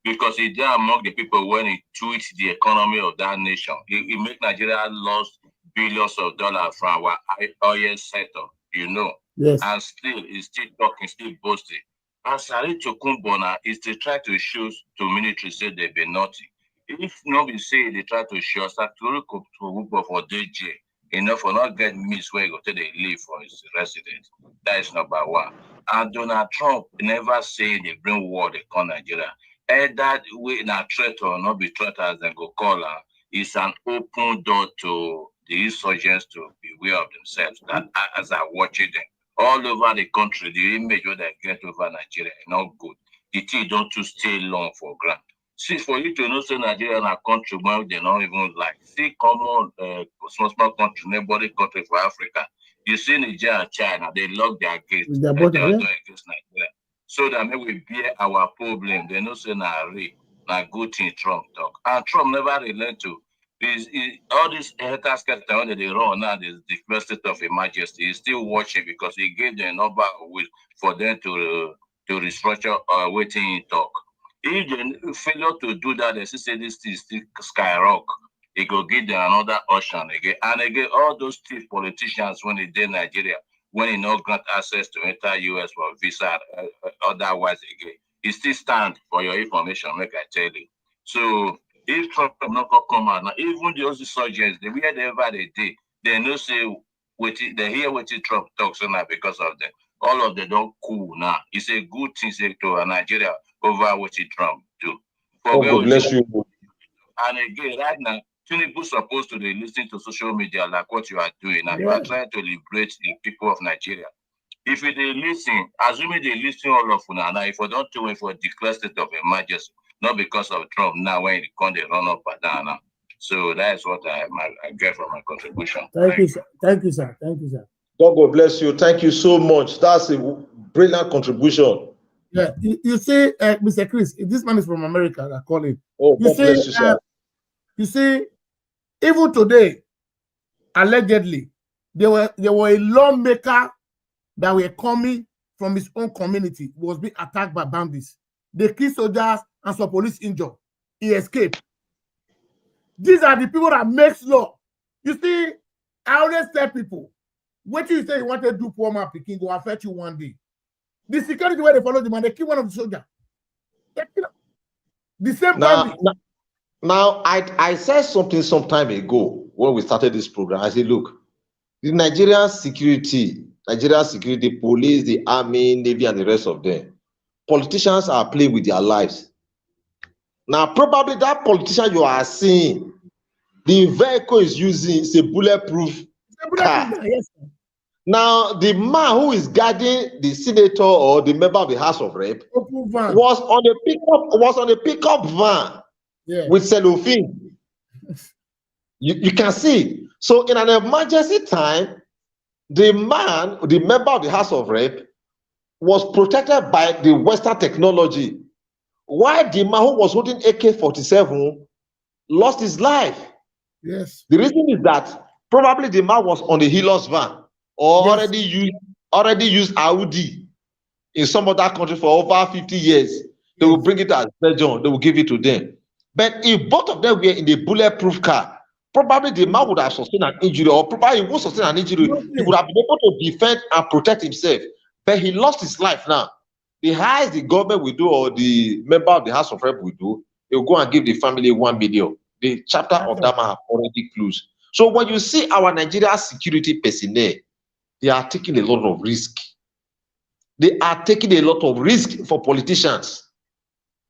because he there among the people when he tweets the economy of that nation. He make Nigeria lost billions of dollars from our oil sector, you know. Yes. And still, he's still talking, still boasting. Asare Tokumbo is to try to show to military say they be naughty. If nobody say they try to show us that to for DJ, enough for not get miss where go to they live for his residence. That is number one. And Donald Trump never say they bring war they call Nigeria. Either way na threat or not be threat as they go call her, is an open door to the insurgents to beware of themselves, that as I watching them all over the country, the image where they get over Nigeria is not good. The thing don't to stay long for ground. See, for you to know, say Nigeria is a country where they don't even like. See, common small country, neighboring country for Africa. You see Nigeria and China, they lock their gates. They are doing against Nigeria. So that maybe we bear our problem. They know say na good thing Trump talk. And Trump never relent to All these taskers that they run now, this declare state of emergency, is still watching because he gave them a number of ways for them to restructure waiting in talk. If they failure to do that, they say this thing still skyrocket. It go give them another option again. And again, all those thief politicians when they did Nigeria, when he not grant access to enter US for visa, otherwise again, it still stand for your information, make I tell you. So if Trump not come out now, even those insurgents, they wherever they did, they know say they hear what Trump talks now because of them. All of them don't cool now. It's a good thing say to Nigeria over what Trump do. God bless you. And again, right now, Tinubu supposed to be listening to social media like what you are doing now. You are trying to liberate the people of Nigeria. If they listen, assuming they listen all of now, if we don't do it for declare state of emergency, not because of Trump now when they come, they run up and down now. So that's what I get from my contribution. Thank you, sir. Thank you, sir. Thank you, sir. God bless you. Thank you so much. That's a brilliant contribution. Yeah, you see, Mr. Chris, this man is from America. I call him. Oh, God bless you, sir. You see, even today, allegedly, there were a lawmaker that were coming from his own community was being attacked by bandits. They killed soldiers and some police injured. He escaped. These are the people that makes law. You see, I always tell people, what you say you want to do poor man picking will affect you one day. The security where they follow the man, they kill one of the soldiers. The same bandit. Now, I said something some time ago when we started this program. I said, look, the Nigerian security, police, the army, navy, and the rest of them, politicians are playing with their lives. Now, probably that politician you are seeing, the vehicle is using is a bulletproof car. Yes, sir. Now, the man who is guarding the senator or the member of the House of Rep was on a pickup van. Yeah. With cellophane. You can see. So in an emergency time, the member of the House of Rep, was protected by the Western technology. While the man who was holding AK-47 lost his life. Yes. The reason is that probably the man was on the Helios van or already used Audi in some other country for over 50 years. They will bring it as Belgium. They will give it to them. But if both of them were in the bulletproof car, probably the man would have sustained an injury, or probably he would sustain an injury. He would have been able to defend and protect himself. But he lost his life now. The highest the government will do, or the member of the House of Rep will do, they will go and give the family 1 million. The chapter of that man have already closed. So when you see our Nigeria security personnel, they are taking a lot of risk. They are taking a lot of risk for politicians.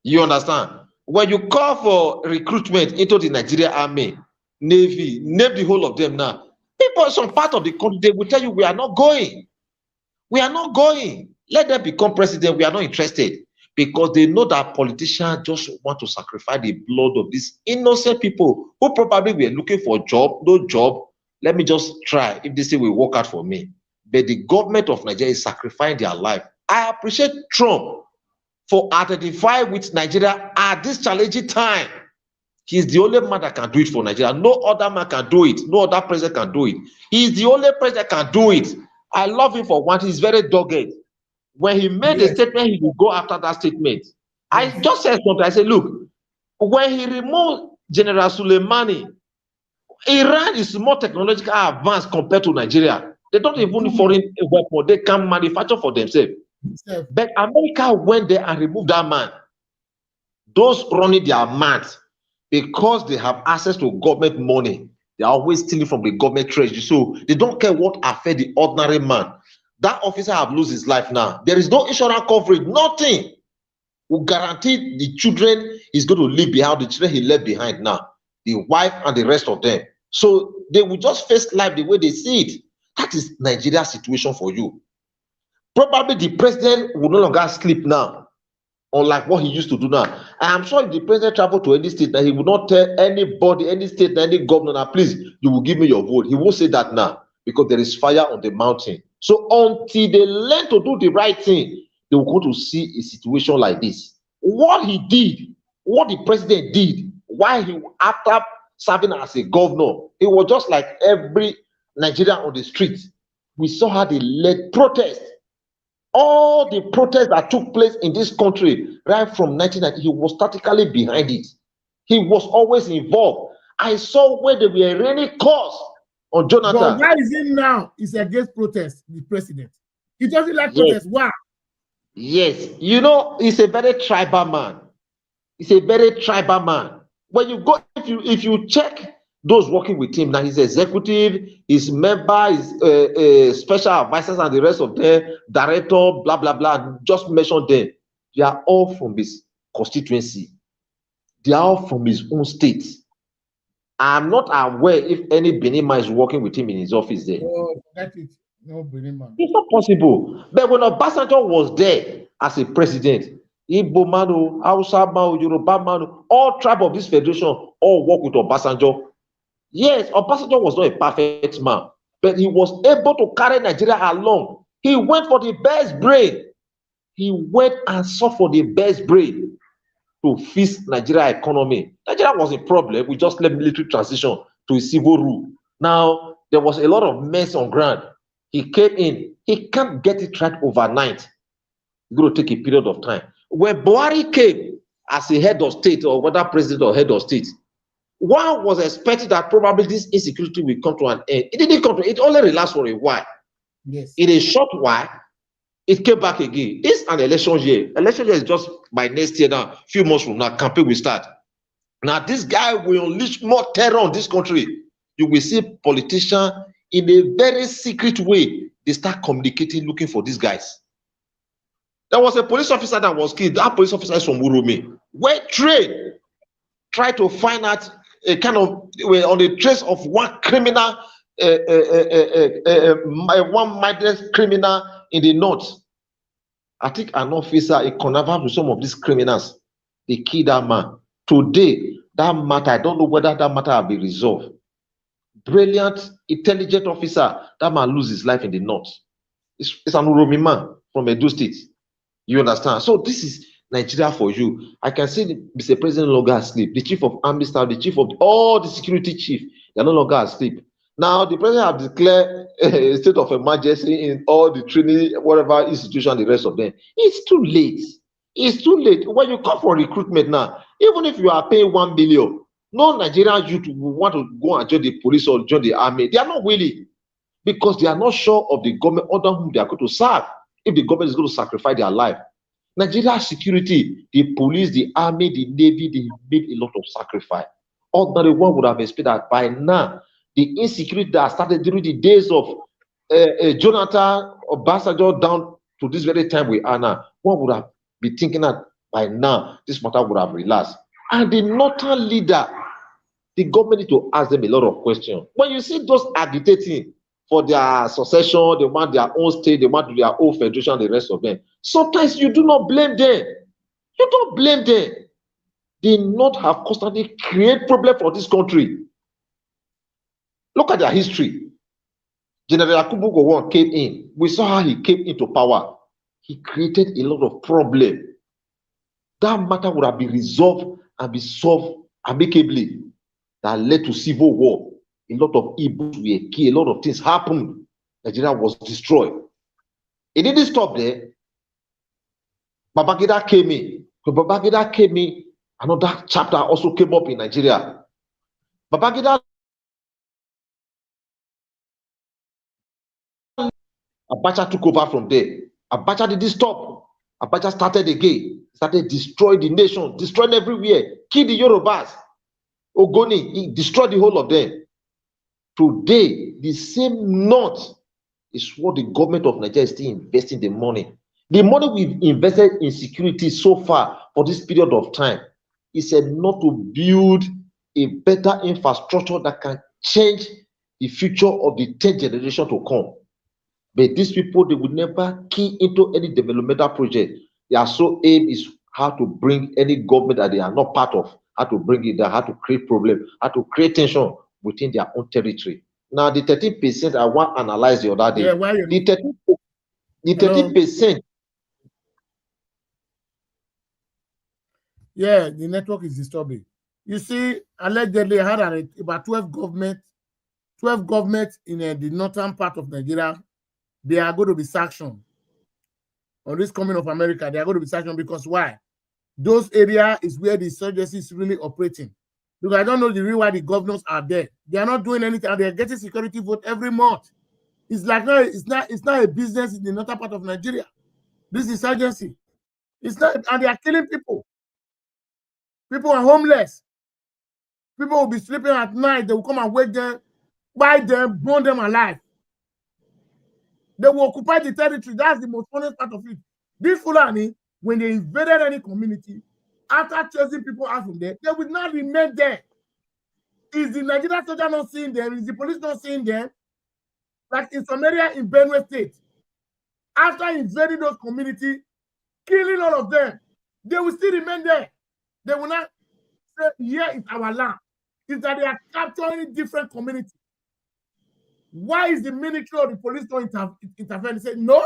You understand? When you call for recruitment into the Nigerian Army, Navy, name the whole of them now. People in some part of the country, they will tell you, we are not going. We are not going. Let them become president. We are not interested. Because they know that politicians just want to sacrifice the blood of these innocent people who probably were looking for a job, no job. Let me just try if they say will work out for me. But the government of Nigeria is sacrificing their life. I appreciate Trump for identifying with Nigeria at this challenging time. He's the only man that can do it for Nigeria. No other man can do it. No other president can do it. He's the only president that can do it. I love him for one. He's very dogged. When he made a statement, he will go after that statement. I just said something. I said, look, when he removed General Soleimani, Iran is more technologically advanced compared to Nigeria. They don't even need foreign weapons. They can manufacture for themselves. But America went there and removed that man. Those running their mouth because they have access to government money. They are always stealing from the government treasury. So they don't care what affect the ordinary man. That officer have lost his life now. There is no insurance coverage, nothing. Who guarantee the children is going to leave behind, the children he left behind now, the wife and the rest of them. So they will just face life the way they see it. That is Nigeria's situation for you. Probably the president will no longer sleep now, unlike what he used to do now. I am sure if the president traveled to any state, that he will not tell anybody, any state, any governor, that please, you will give me your vote. He won't say that now because there is fire on the mountain. So until they learn to do the right thing, they will go to see a situation like this. What he did, what the president did, why he, after serving as a governor. It was just like every Nigerian on the street. We saw how they led protests. All the protests that took place in this country right from 1990, he was statically behind it. He was always involved. I saw where they were raining calls on Jonathan. But why is it now he's against protest, the president? He doesn't like protest. Why? Yes, you know, he's a very tribal man. He's a very tribal man. When you go, if you check those working with him now, his executive, his member, his special advisors, and the rest of them, director, blah blah blah. Just mention them. They are all from his constituency. They are all from his own state. I'm not aware if any Benin man is working with him in his office there. Oh, that's it. No Benin man. It's not possible. But when Obasanjo was there as a president, Igbo man, Hausa man, Yoruba man, all tribe of this federation all work with Obasanjo. Yes, Obasanjo was not a perfect man, but he was able to carry Nigeria along. He went for the best brain. He went and sought for the best brain to fix Nigeria economy. Nigeria was a problem. We just left military transition to a civil rule. Now, there was a lot of mess on ground. He came in. He can't get it right overnight. It's going to take a period of time. When Buhari came as a head of state, or whether president or head of state, one was expecting that probably this insecurity will come to an end. It didn't come to, it only relaxed for a while. Yes. In a short while, it came back again. This is an election year. Election year is just by next year now. Few months from now, campaign will start. Now, this guy will unleash more terror on this country. You will see politicians in a very secret way. They start communicating, looking for these guys. There was a police officer that was killed. That police officer is from Urumi. Well trained. Tried to find out a kind of on the trace of one criminal, one mindless criminal in the north. I think an officer, a connived with some of these criminals, they killed that man. Today, that matter, I don't know whether that matter will be resolved. Brilliant, intelligent officer, that man loses his life in the north. It's an Uromi man from Edo State. You understand? So this is Nigeria for you. I can see Mr. President no longer asleep. The chief of army staff, the chief of all the security chief, they're no longer asleep. Now, the president has declared a state of emergency in all the training, whatever institution, the rest of them. It's too late. It's too late. When you come for recruitment now, even if you are paying 1 billion, no Nigerian youth will want to go and join the police or join the army. They are not willing because they are not sure of the government under whom they are going to serve. If the government is going to sacrifice their life. Nigeria security, the police, the army, the navy, they made a lot of sacrifice. Ordinary one would have expected that by now, the insecurity that started during the days of Jonathan Obasanjo down to this very time we are now, one would have been thinking that by now, this matter would have relaxed. And the northern leader, the government need to ask them a lot of questions. When you see those agitating for their succession, they want their own state, they want their own federation, the rest of them. Sometimes you do not blame them. You don't blame them. They not have constantly create problem for this country. Look at their history. General Yakubu Gowon came in. We saw how he came into power. He created a lot of problem. That matter would have been resolved and be solved amicably. That led to civil war. A lot of Igbos were killed. A lot of things happened. Nigeria was destroyed. It didn't stop there. Babangida came in. When Babangida came in, another chapter also came up in Nigeria. Babangida, Abacha took over from there. Abacha didn't stop. Abacha started again. Started destroying the nation, destroying everywhere. Killed the Yorubas. Ogoni, he destroyed the whole of them. Today, the same north is what the government of Nigeria is still investing the money. The money we've invested in security so far for this period of time is enough to build a better infrastructure that can change the future of the 10th generation to come. But these people, they would never key into any developmental project. Their sole aim is how to bring any government that they are not part of, how to bring it down, how to create problem, how to create tension within their own territory. Now, the 13% I want to analyze the other day. Yeah, why you the 13%. Yeah, the network is disturbing. You see, allegedly, I had about 12 governments in the northern part of Nigeria. They are going to be sanctioned on this coming of America. They are going to be sanctioned because why? Those areas is where the insurgency is really operating. Because I don't know the reason why the governors are there. They are not doing anything, and they are getting security vote every month. It's like no, it's not a business in the northern part of Nigeria. This insurgency. It's not, and they are killing people. People are homeless. People will be sleeping at night. They will come and wake them, buy them, burn them alive. They will occupy the territory. That's the most honest part of it. This Fulani, when they invaded any community, after chasing people out from there, they will not remain there. Is the Nigerian soldier not seeing them? Is the police not seeing them? Like in some area in Benue State, after invading those communities, killing all of them, they will still remain there. They will not say, here is our land. It's that they are capturing different communities. Why is the military or the police not intervene? They say, no,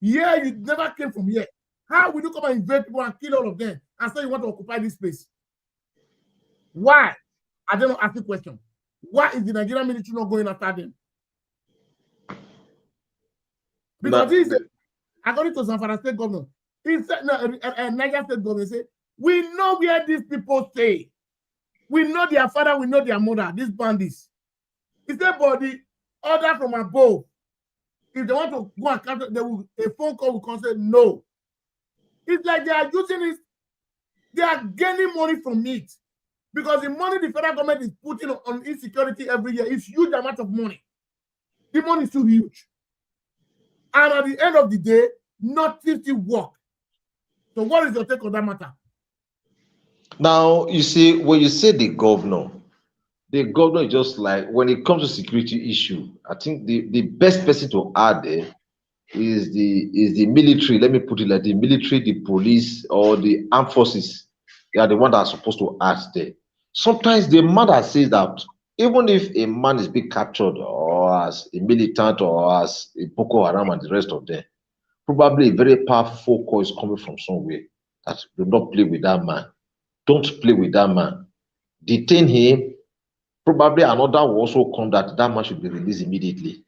here you never came from here. How will you come and invade people and kill all of them and say you want to occupy this place? Why? I don't know, ask the question. Why is the Nigerian military not going after them? Because he said, according to Zamfara State Governor, he said, Niger State Governor said, we know where these people stay. We know their father, we know their mother, these bandits. He said, but the order from above, if they want to go and capture, a phone call will come say no. It's like they are using it, they are gaining money from it. Because the money the federal government is putting on insecurity every year is huge amount of money. The money is too huge. And at the end of the day, not 50 work. So what is your take on that matter? Now, you see, when you say the governor is just like, when it comes to security issue, I think the best person to add there is the military. Let me put it like the military, the police, or the armed forces. They are the ones that are supposed to act there. Sometimes the mother says that even if a man is being captured or as a militant or as a Boko Haram and the rest of them, probably a very powerful call is coming from somewhere that do not play with that man. Don't play with that man. Detain him. Probably another will also come that man should be released immediately.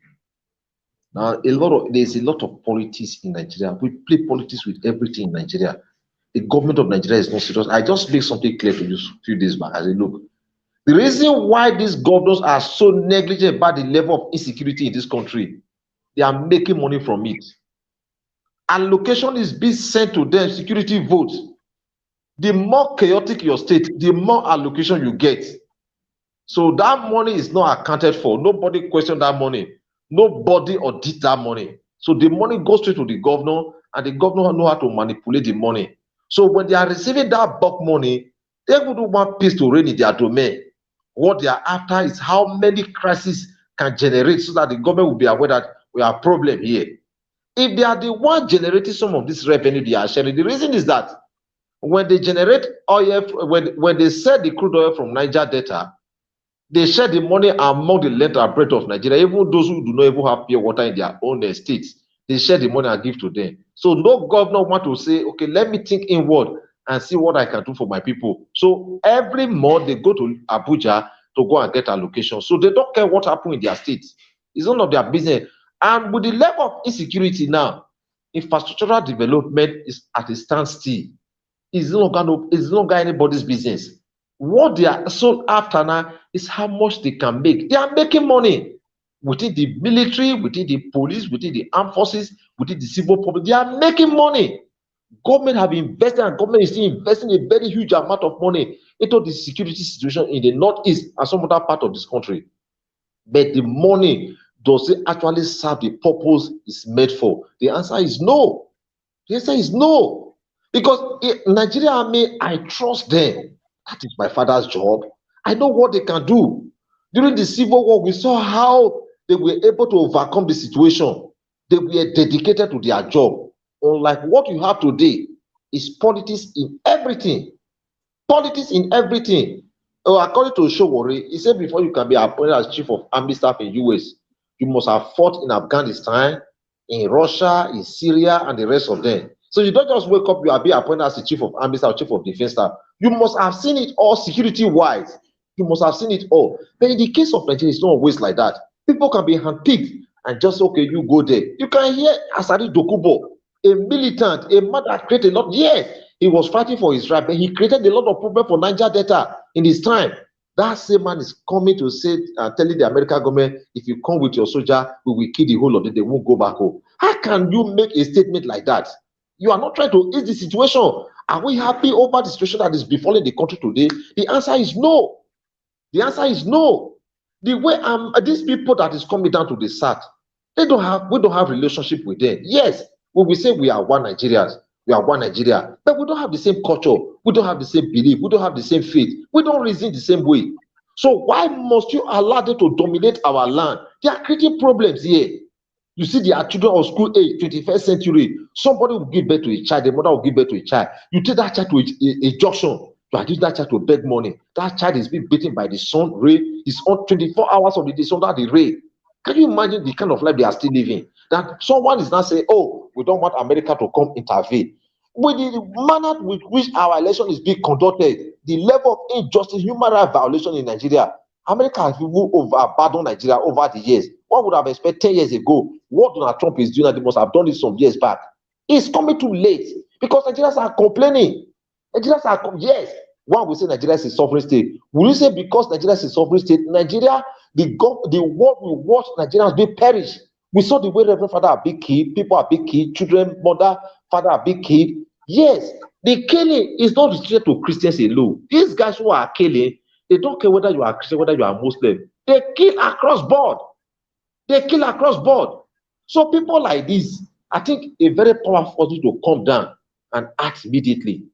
Now, there's a lot of politics in Nigeria. We play politics with everything in Nigeria. The government of Nigeria is not serious. I just made something clear to you a few days back. I said, look, the reason why these governors are so negligent about the level of insecurity in this country, they are making money from it. Allocation is being sent to them, security votes. The more chaotic your state, the more allocation you get. So that money is not accounted for. Nobody questions that money. Nobody audits that money. So the money goes straight to the governor, and the governor knows how to manipulate the money. So when they are receiving that bulk money, they would want peace to reign in their domain. What they are after is how many crises can generate so that the government will be aware that we have a problem here. If they are the one generating some of this revenue they are sharing, the reason is that when they generate oil, when they sell the crude oil from Niger Delta, they share the money among the length and breadth of Nigeria. Even those who do not even have pure water in their own states, they share the money and give to them. So no governor want to say, okay, let me think inward and see what I can do for my people. So every month they go to Abuja to go and get allocation. So they don't care what happened in their states. It's none of their business. And with the level of insecurity now, infrastructural development is at a standstill. It's no longer anybody's business. What they are so after now is how much they can make. They are making money within the military, within the police, within the armed forces, within the civil public. They are making money. Government have invested, and government is still investing a very huge amount of money into the security situation in the northeast and some other part of this country. But the money, does it actually serve the purpose it's made for? The answer is no. The answer is no. Because Nigeria Army, I trust them. That is my father's job. I know what they can do. During the Civil War, we saw how they were able to overcome the situation. They were dedicated to their job. Unlike what you have today, is politics in everything. Politics in everything. According to Showore, he said before you can be appointed as chief of army staff in US, you must have fought in Afghanistan, in Russia, in Syria, and the rest of them. So you don't just wake up, you are being appointed as the chief of army staff, chief of defense staff. You must have seen it all security-wise. You must have seen it all. But in the case of Nigeria, it's not always like that. People can be handpicked and just, okay, you go there. You can hear Asari Dokubo, a militant, a man that created a lot. Yes, he was fighting for his right, but he created a lot of problems for Niger Delta in his time. That same man is coming to say, telling the American government, if you come with your soldier, we will kill the whole of them, they won't go back home. How can you make a statement like that? You are not trying to ease the situation. Are we happy over the situation that is befalling the country today? The answer is no. The answer is no. The way these people that is coming down to the SAT, we don't have relationship with them. Yes, when we say we are one Nigerians, we are one Nigeria, but we don't have the same culture, we don't have the same belief, we don't have the same faith, we don't reason the same way. So why must you allow them to dominate our land? They are creating problems here. You see, they are children of school age, 21st century. Somebody will give birth to a child, the mother will give birth to a child. You take that child to a junction, you are using that child to beg money. That child is being beaten by the sun, rain. It's on 24 hours of the day, so that the rain. Can you imagine the kind of life they are still living? That someone is now saying, oh, we don't want America to come intervene. With the manner with which our election is being conducted, the level of injustice, human rights violation in Nigeria, America has abandoned Nigeria over the years. One would have expected 10 years ago. What Donald Trump is doing, they must have done it some years back. It's coming too late because Nigerians are complaining. Yes, one will say Nigeria is a sovereign state. Will you say because Nigeria is a sovereign state, Nigeria, the world will watch Nigerians be perish? We saw the way Reverend Father are being killed, people are being killed, children, mother, father are being killed. Yes, the killing is not restricted to Christians alone. These guys who are killing, they don't care whether you are Christian, whether you are Muslim. They kill across board. They kill across board. So people like this, I think a very powerful thing to come down and act immediately.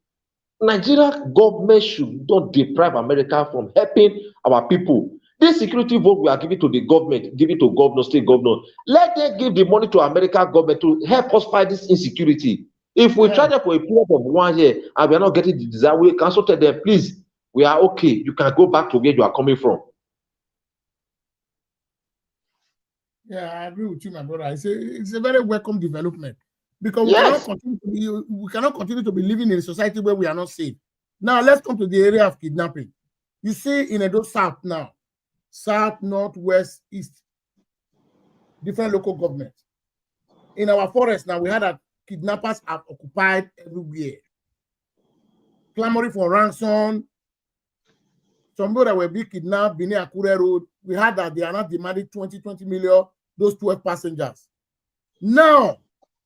Nigeria government should not deprive America from helping our people. This security vote we are giving to the government, giving to governors, state governors, let them give the money to American government to help us fight this insecurity. If we try that for a period of 1 year and we are not getting the desired, we can also tell them, please, we are okay. You can go back to where you are coming from. Yeah, I agree with you, my brother. It's a very welcome development because Yes. we cannot continue to be living in a society where we are not safe. Now, let's come to the area of kidnapping. You see in Edo South now, South, North, West, East, different local governments. In our forest now, we had that kidnappers have occupied everywhere, clamoring for ransom. Some people that were being kidnapped, Benin Akure Road, we heard that they are not demanding 20 million, those 12 passengers. Now,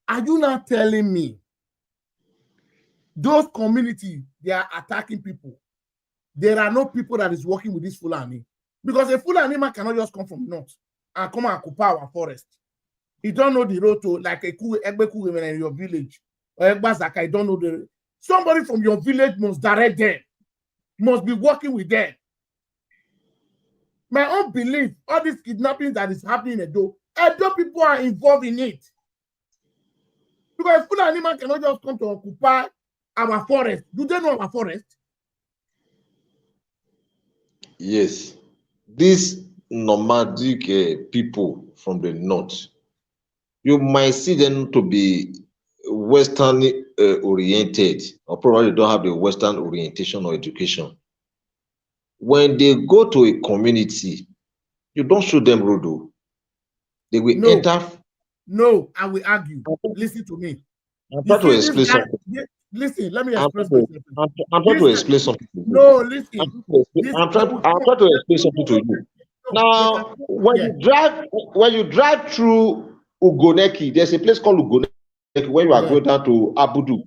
are you not telling me those communities, they are attacking people? There are no people that is working with this Fulani. Because a Fulani man cannot just come from north and come and occupy our forest. He don't know the road to, like a Egbe women in your village. Or Egbazaka, I don't know the... Somebody from your village must direct them. Must be working with them. My own belief, all this kidnapping that is happening in Edo people are involved in it. Because Fulani man cannot just come to occupy our forest. Do they know our forest? Yes. These nomadic people from the north, you might see them to be Western oriented, or probably don't have the Western orientation or education. When they go to a community, you don't show them road. They will enter. No, I will argue. Listen to me. I'm trying to explain something. Listen, let me explain something. I'm trying to explain something to you. No, listen. I'm trying to explain something to you. Now, when you drive through Ugoneki, there's a place called Ugoneki where you are going down to Abudu.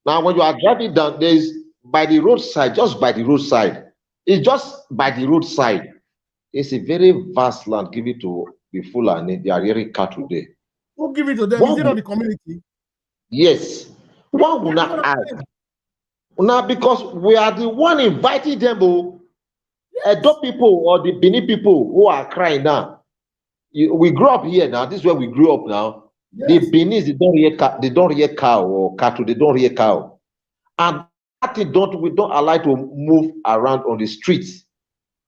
Now, when you are driving down, there's by the roadside, just by the roadside. It's just by the roadside. It's a very vast land given to the Fulani. They are rearing cattle there. Who give it to them? Is it not the community? Yes. One will not ask. Now, because we are the one inviting them, Edo people or the Benin people who are crying now. We grew up here now. This is where we grew up now. Yes. The Benin, they don't rear cow or cattle. They don't rear cow, and that we don't allow to move around on the streets.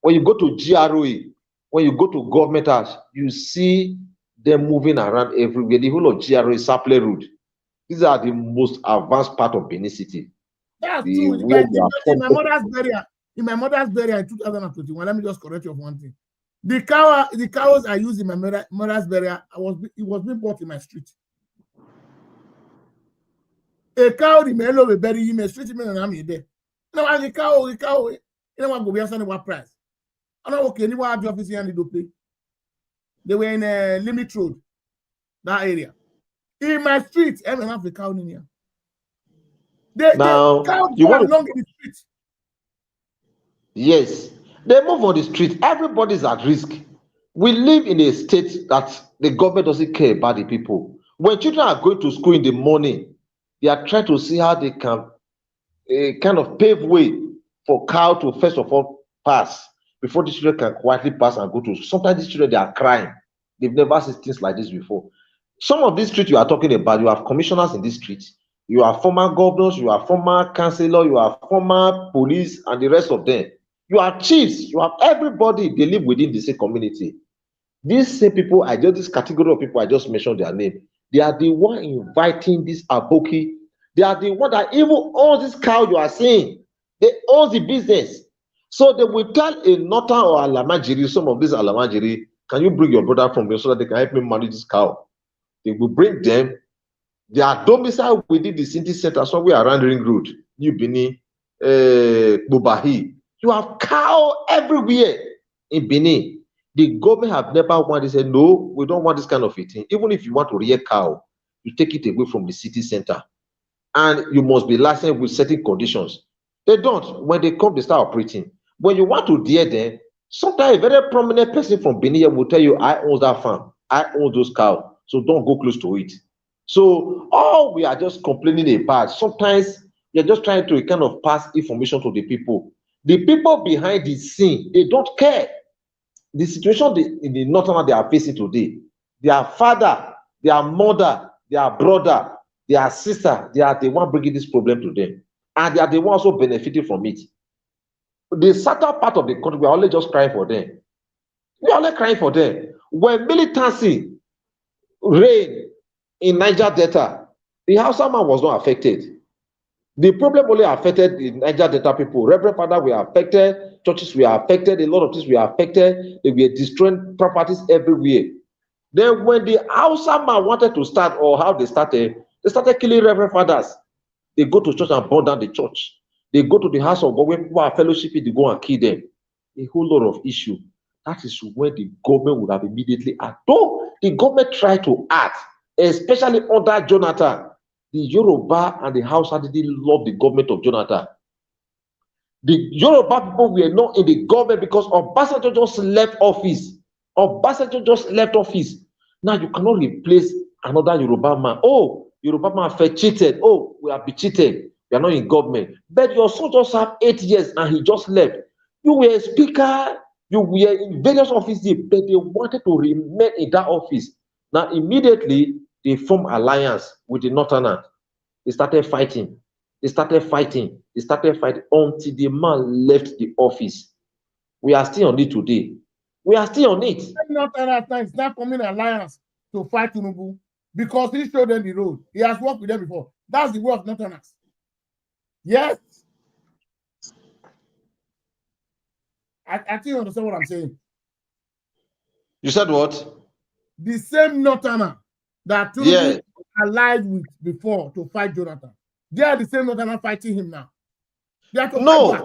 When you go to GROE, when you go to government house, you see them moving around everywhere. The whole of GROE is Saple Road. These are the most advanced part of Benin City. That's The true. where But we are in my mother's burial, in 2021, let me just correct you of one thing. The cows I used in my mother's burial, it was being bought in my street. A cow, the mellow will bury in a street, in the there. No, the cow, you know what, go be asking what price. I know, okay, anyone have the office here and they pay. They were in a limit road, that area. In my street, I don't have a cow in here. Now, cows you go want to, along in the street. yes, they move on the street. Everybody's at risk. We live in a state that the government doesn't care about the people. When children are going to school in the morning, they are trying to see how they can kind of pave way for cow to first of all pass before the children can quietly pass and go to. Sometimes these children, they are crying. They've never seen things like this before. Some of these streets you are talking about, you have commissioners in these streets, you have former governors, you have former councillor, you have former police, and the rest of them. You have chiefs, you have everybody. They live within the same community. These same people, this category of people I just mentioned their name, they are the one inviting this aboki. They are the one that even owns this cow you are seeing. They own the business. So they will tell a Northern or Alamajiri, some of these Alamajiri, can you bring your brother from there so that they can help me manage this cow? They will bring them. They are domiciled within the city center, somewhere around Ring Road, New Benin, Bubahi. You have cow everywhere in Benin. The government have never wanted to say, no, we don't want this kind of a thing. Even if you want to rear cow, you take it away from the city center. And you must be licensed with certain conditions. They don't. When they come, they start operating. When you want to deer them, sometimes a very prominent person from Benin will tell you, I own that farm, I own those cows, so don't go close to it. So all we are just complaining about, sometimes you're just trying to kind of pass information to the people. The people behind the scene, they don't care. The situation in the northern they are facing today, their father, their mother, their brother, their sister, they are the one bringing this problem to them, and they are the ones also benefiting from it. The southern part of the country, we are only just crying for them. We are only crying for them. When militancy reigned in Niger Delta, the Hausa man was not affected. The problem only affected the Niger Delta people. Reverend Father were affected, churches were affected, a lot of things were affected. They were destroying properties everywhere. Then when the Hausa man wanted to start, or how they started killing Reverend Fathers. They go to church and burn down the church. They go to the house of God where people are fellowshipping, they go and kill them. A whole lot of issue. That is when the government would have immediately acted. Though the government tried to act, especially under Jonathan, the Yoruba and the Hausa didn't love the government of Jonathan. The Yoruba people were not in the government because Obasanjo just left office. Obasanjo just left office. Now you cannot replace another Yoruba man. Oh, Yoruba man felt cheated. Oh, we have been cheated. We are not in government. But your son just have 8 years and he just left. You were a speaker. You were in various offices, but they wanted to remain in that office. Now immediately they formed alliance with the Northerners. They started fighting. They started fighting until the man left the office. We are still on it today. We are still on it. It's not coming alliance to fight Tinubu because he showed them the road. He has worked with them before. That's the way of Northerners. Yes. I think you understand what I'm saying. You said what? The same Northerner that Tinubu allied with before to fight Jonathan. They are the same Northerner fighting him now. They are to fight back.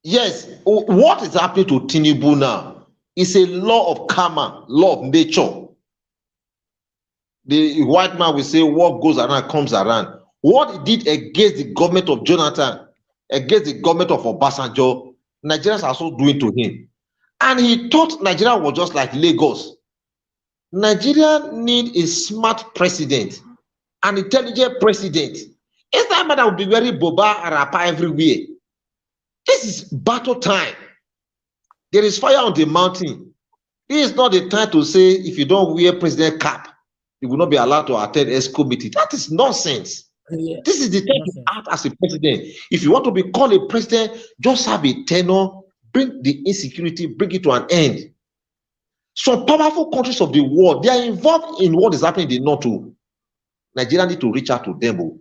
Yes. What is happening to Tinubu now is a law of karma, law of nature. The white man will say what goes around comes around. What he did against the government of Jonathan, against the government of Obasanjo, Nigerians are also doing to him. And he thought Nigeria was just like Lagos. Nigeria need a smart president, an intelligent president. It's that man that will be wearing boba and rapper everywhere. This is battle time. There is fire on the mountain. This is not the time to say if you don't wear president cap, you will not be allowed to attend ESCO meeting. That is nonsense. Yeah. This is the time to act as a president. If you want to be called a president, just have a tenure, bring the insecurity, bring it to an end. Some powerful countries of the world, they are involved in what is happening in the North too. Nigeria need to reach out to them. Oh.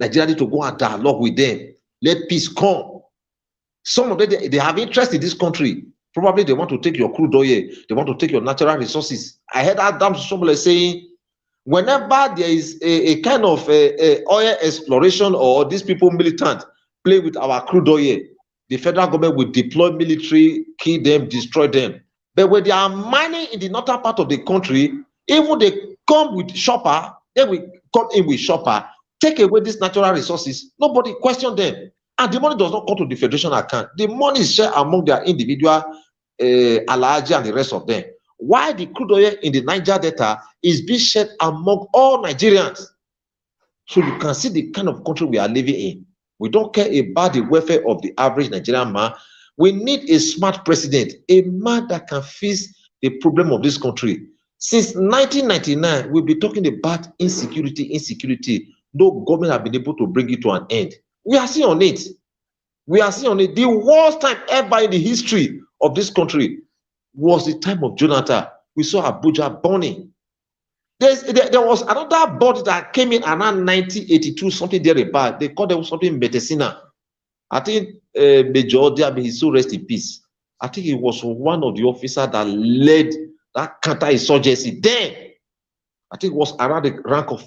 Nigeria need to go and dialogue with them. Let peace come. Some of them, they have interest in this country. Probably they want to take your crude oil. They want to take your natural resources. I heard Adam somebody saying, whenever there is a kind of oil exploration or these people militant play with our crude oil, the federal government will deploy military, kill them, destroy them. But when they are mining in the northern part of the country, even they come with shopper, they will come in with shopper, take away these natural resources. Nobody question them. And the money does not come to the federation account. The money is shared among their individual Alaji and the rest of them. Why the crude oil in the Niger Delta is being shared among all Nigerians. So you can see the kind of country we are living in. We don't care about the welfare of the average Nigerian man. We need a smart president, a man that can face the problem of this country. Since 1999, we'll be talking about insecurity. No government has been able to bring it to an end. We are seeing on it. We are seeing on it. The worst time ever in the history of this country was the time of Jonathan. We saw Abuja burning. There was another body that came in around 1982, something thereabout. They called them something Medicina. I think Major Odiabe, he so rest in peace. I think he was one of the officers that led that counter-insurgency. Then, I think it was around the rank of,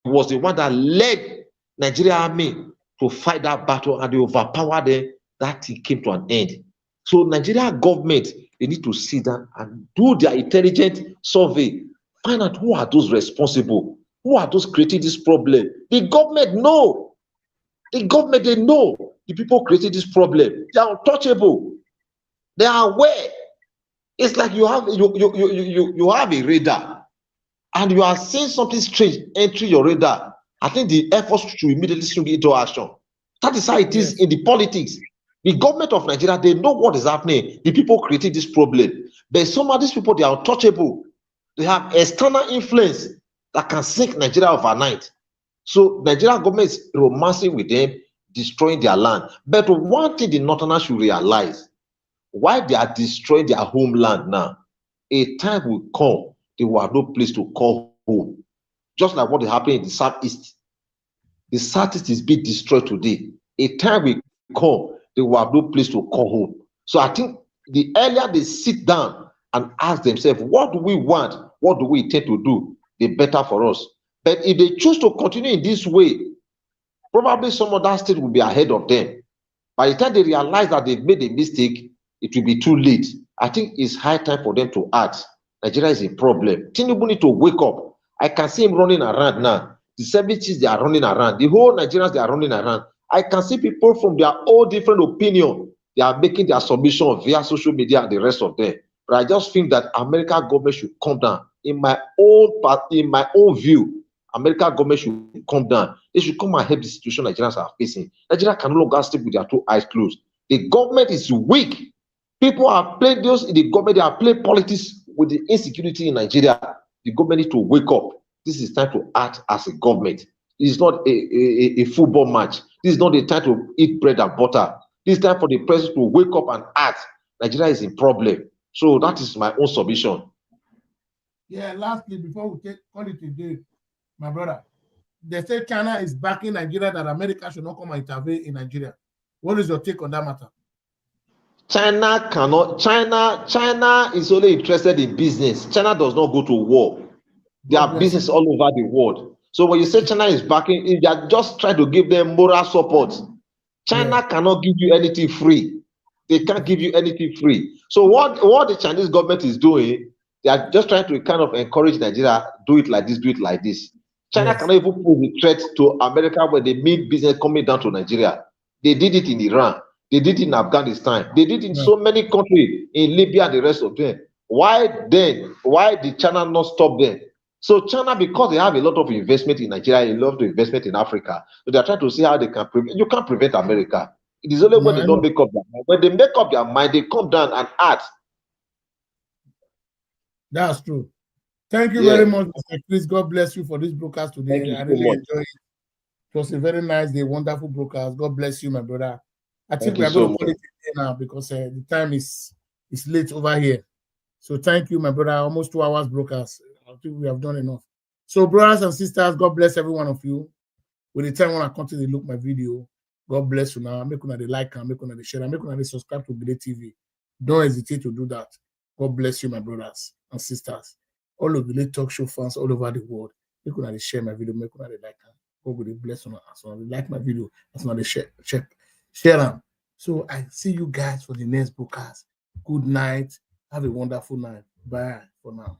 he was the one that led Nigeria army to fight that battle, and they overpowered them. That thing came to an end. So Nigeria government, they need to sit down and do their intelligent survey, find out who are those responsible, who are those creating this problem. The government know. The government, they know the people creating this problem. They are untouchable. They are aware. It's like you have a radar, and you are seeing something strange entering your radar. I think the Air Force should immediately swing into action. That is how it is in the politics. The government of Nigeria, they know what is happening. The people creating this problem. But some of these people, they are untouchable. They have external influence that can sink Nigeria overnight. So Nigeria government is romancing with them, destroying their land. But one thing the Northerners should realize, why they are destroying their homeland now, a time will come, they will have no place to call home. Just like what is happening in the Southeast. The Southeast is being destroyed today. A time will come, they will have no place to call home. So I think the earlier they sit down and ask themselves, what do we want? What do we intend to do? The better for us. But if they choose to continue in this way, probably some other state will be ahead of them. By the time they realize that they've made a mistake, it will be too late. I think it's high time for them to act. Nigeria is a problem. Tinubu need to wake up. I can see him running around now. The 70s, they are running around. The whole Nigerians, they are running around. I can see people from their all different opinion. They are making their submission via social media and the rest of them. But I just think that American government should come down. In my own view, American government should come down. They should come and help the situation Nigerians are facing. Nigeria can no longer sleep with their two eyes closed. The government is weak. People are playing those in the government. They are playing politics with the insecurity in Nigeria. The government needs to wake up. This is time to act as a government. This is not a football match. This is not the time to eat bread and butter. This is time for the president to wake up and act. Nigeria is in problem. So that is my own submission. Yeah, lastly, before we call it a day, my brother, they say China is backing Nigeria, that America should not come and intervene in Nigeria. What is your take on that matter? China cannot. China is only interested in business. China does not go to war. There are business all over the world. So when you say China is backing, they are just trying to give them moral support. China cannot give you anything free. They can't give you anything free. So what the Chinese government is doing, they are just trying to kind of encourage Nigeria, do it like this, do it like this. China cannot even pose a threat to America when they meet business coming down to Nigeria. They did it in Iran. They did it in Afghanistan. They did it in so many countries, in Libya and the rest of them. Why did China not stop them? So China, because they have a lot of investment in Nigeria, a lot of investment in Africa, so they are trying to see how they can prevent. You can't prevent America. It is only when they don't make up their mind. When they make up their mind, they come down and act. That's true. Thank you very much, Mr. Chris. God bless you for this broadcast today. I really enjoyed it. It was a very nice day, wonderful broadcast. God bless you, my brother. I think we are going to call it now because the time is late over here. So thank you, my brother. Almost 2 hours broadcast. I think we have done enough. So, brothers and sisters, God bless every one of you. With the time when I continue to look my video, God bless you now. Make una the like and make una the share and make una the subscribe to Ogele TV. Don't hesitate to do that. God bless you, my brothers and sisters. All of the talk show fans all over the world. Make una the share my video, make una the like and God will bless you. As well. Like my video, as well, share them. So I see you guys for the next broadcast. Good night. Have a wonderful night. Bye for now.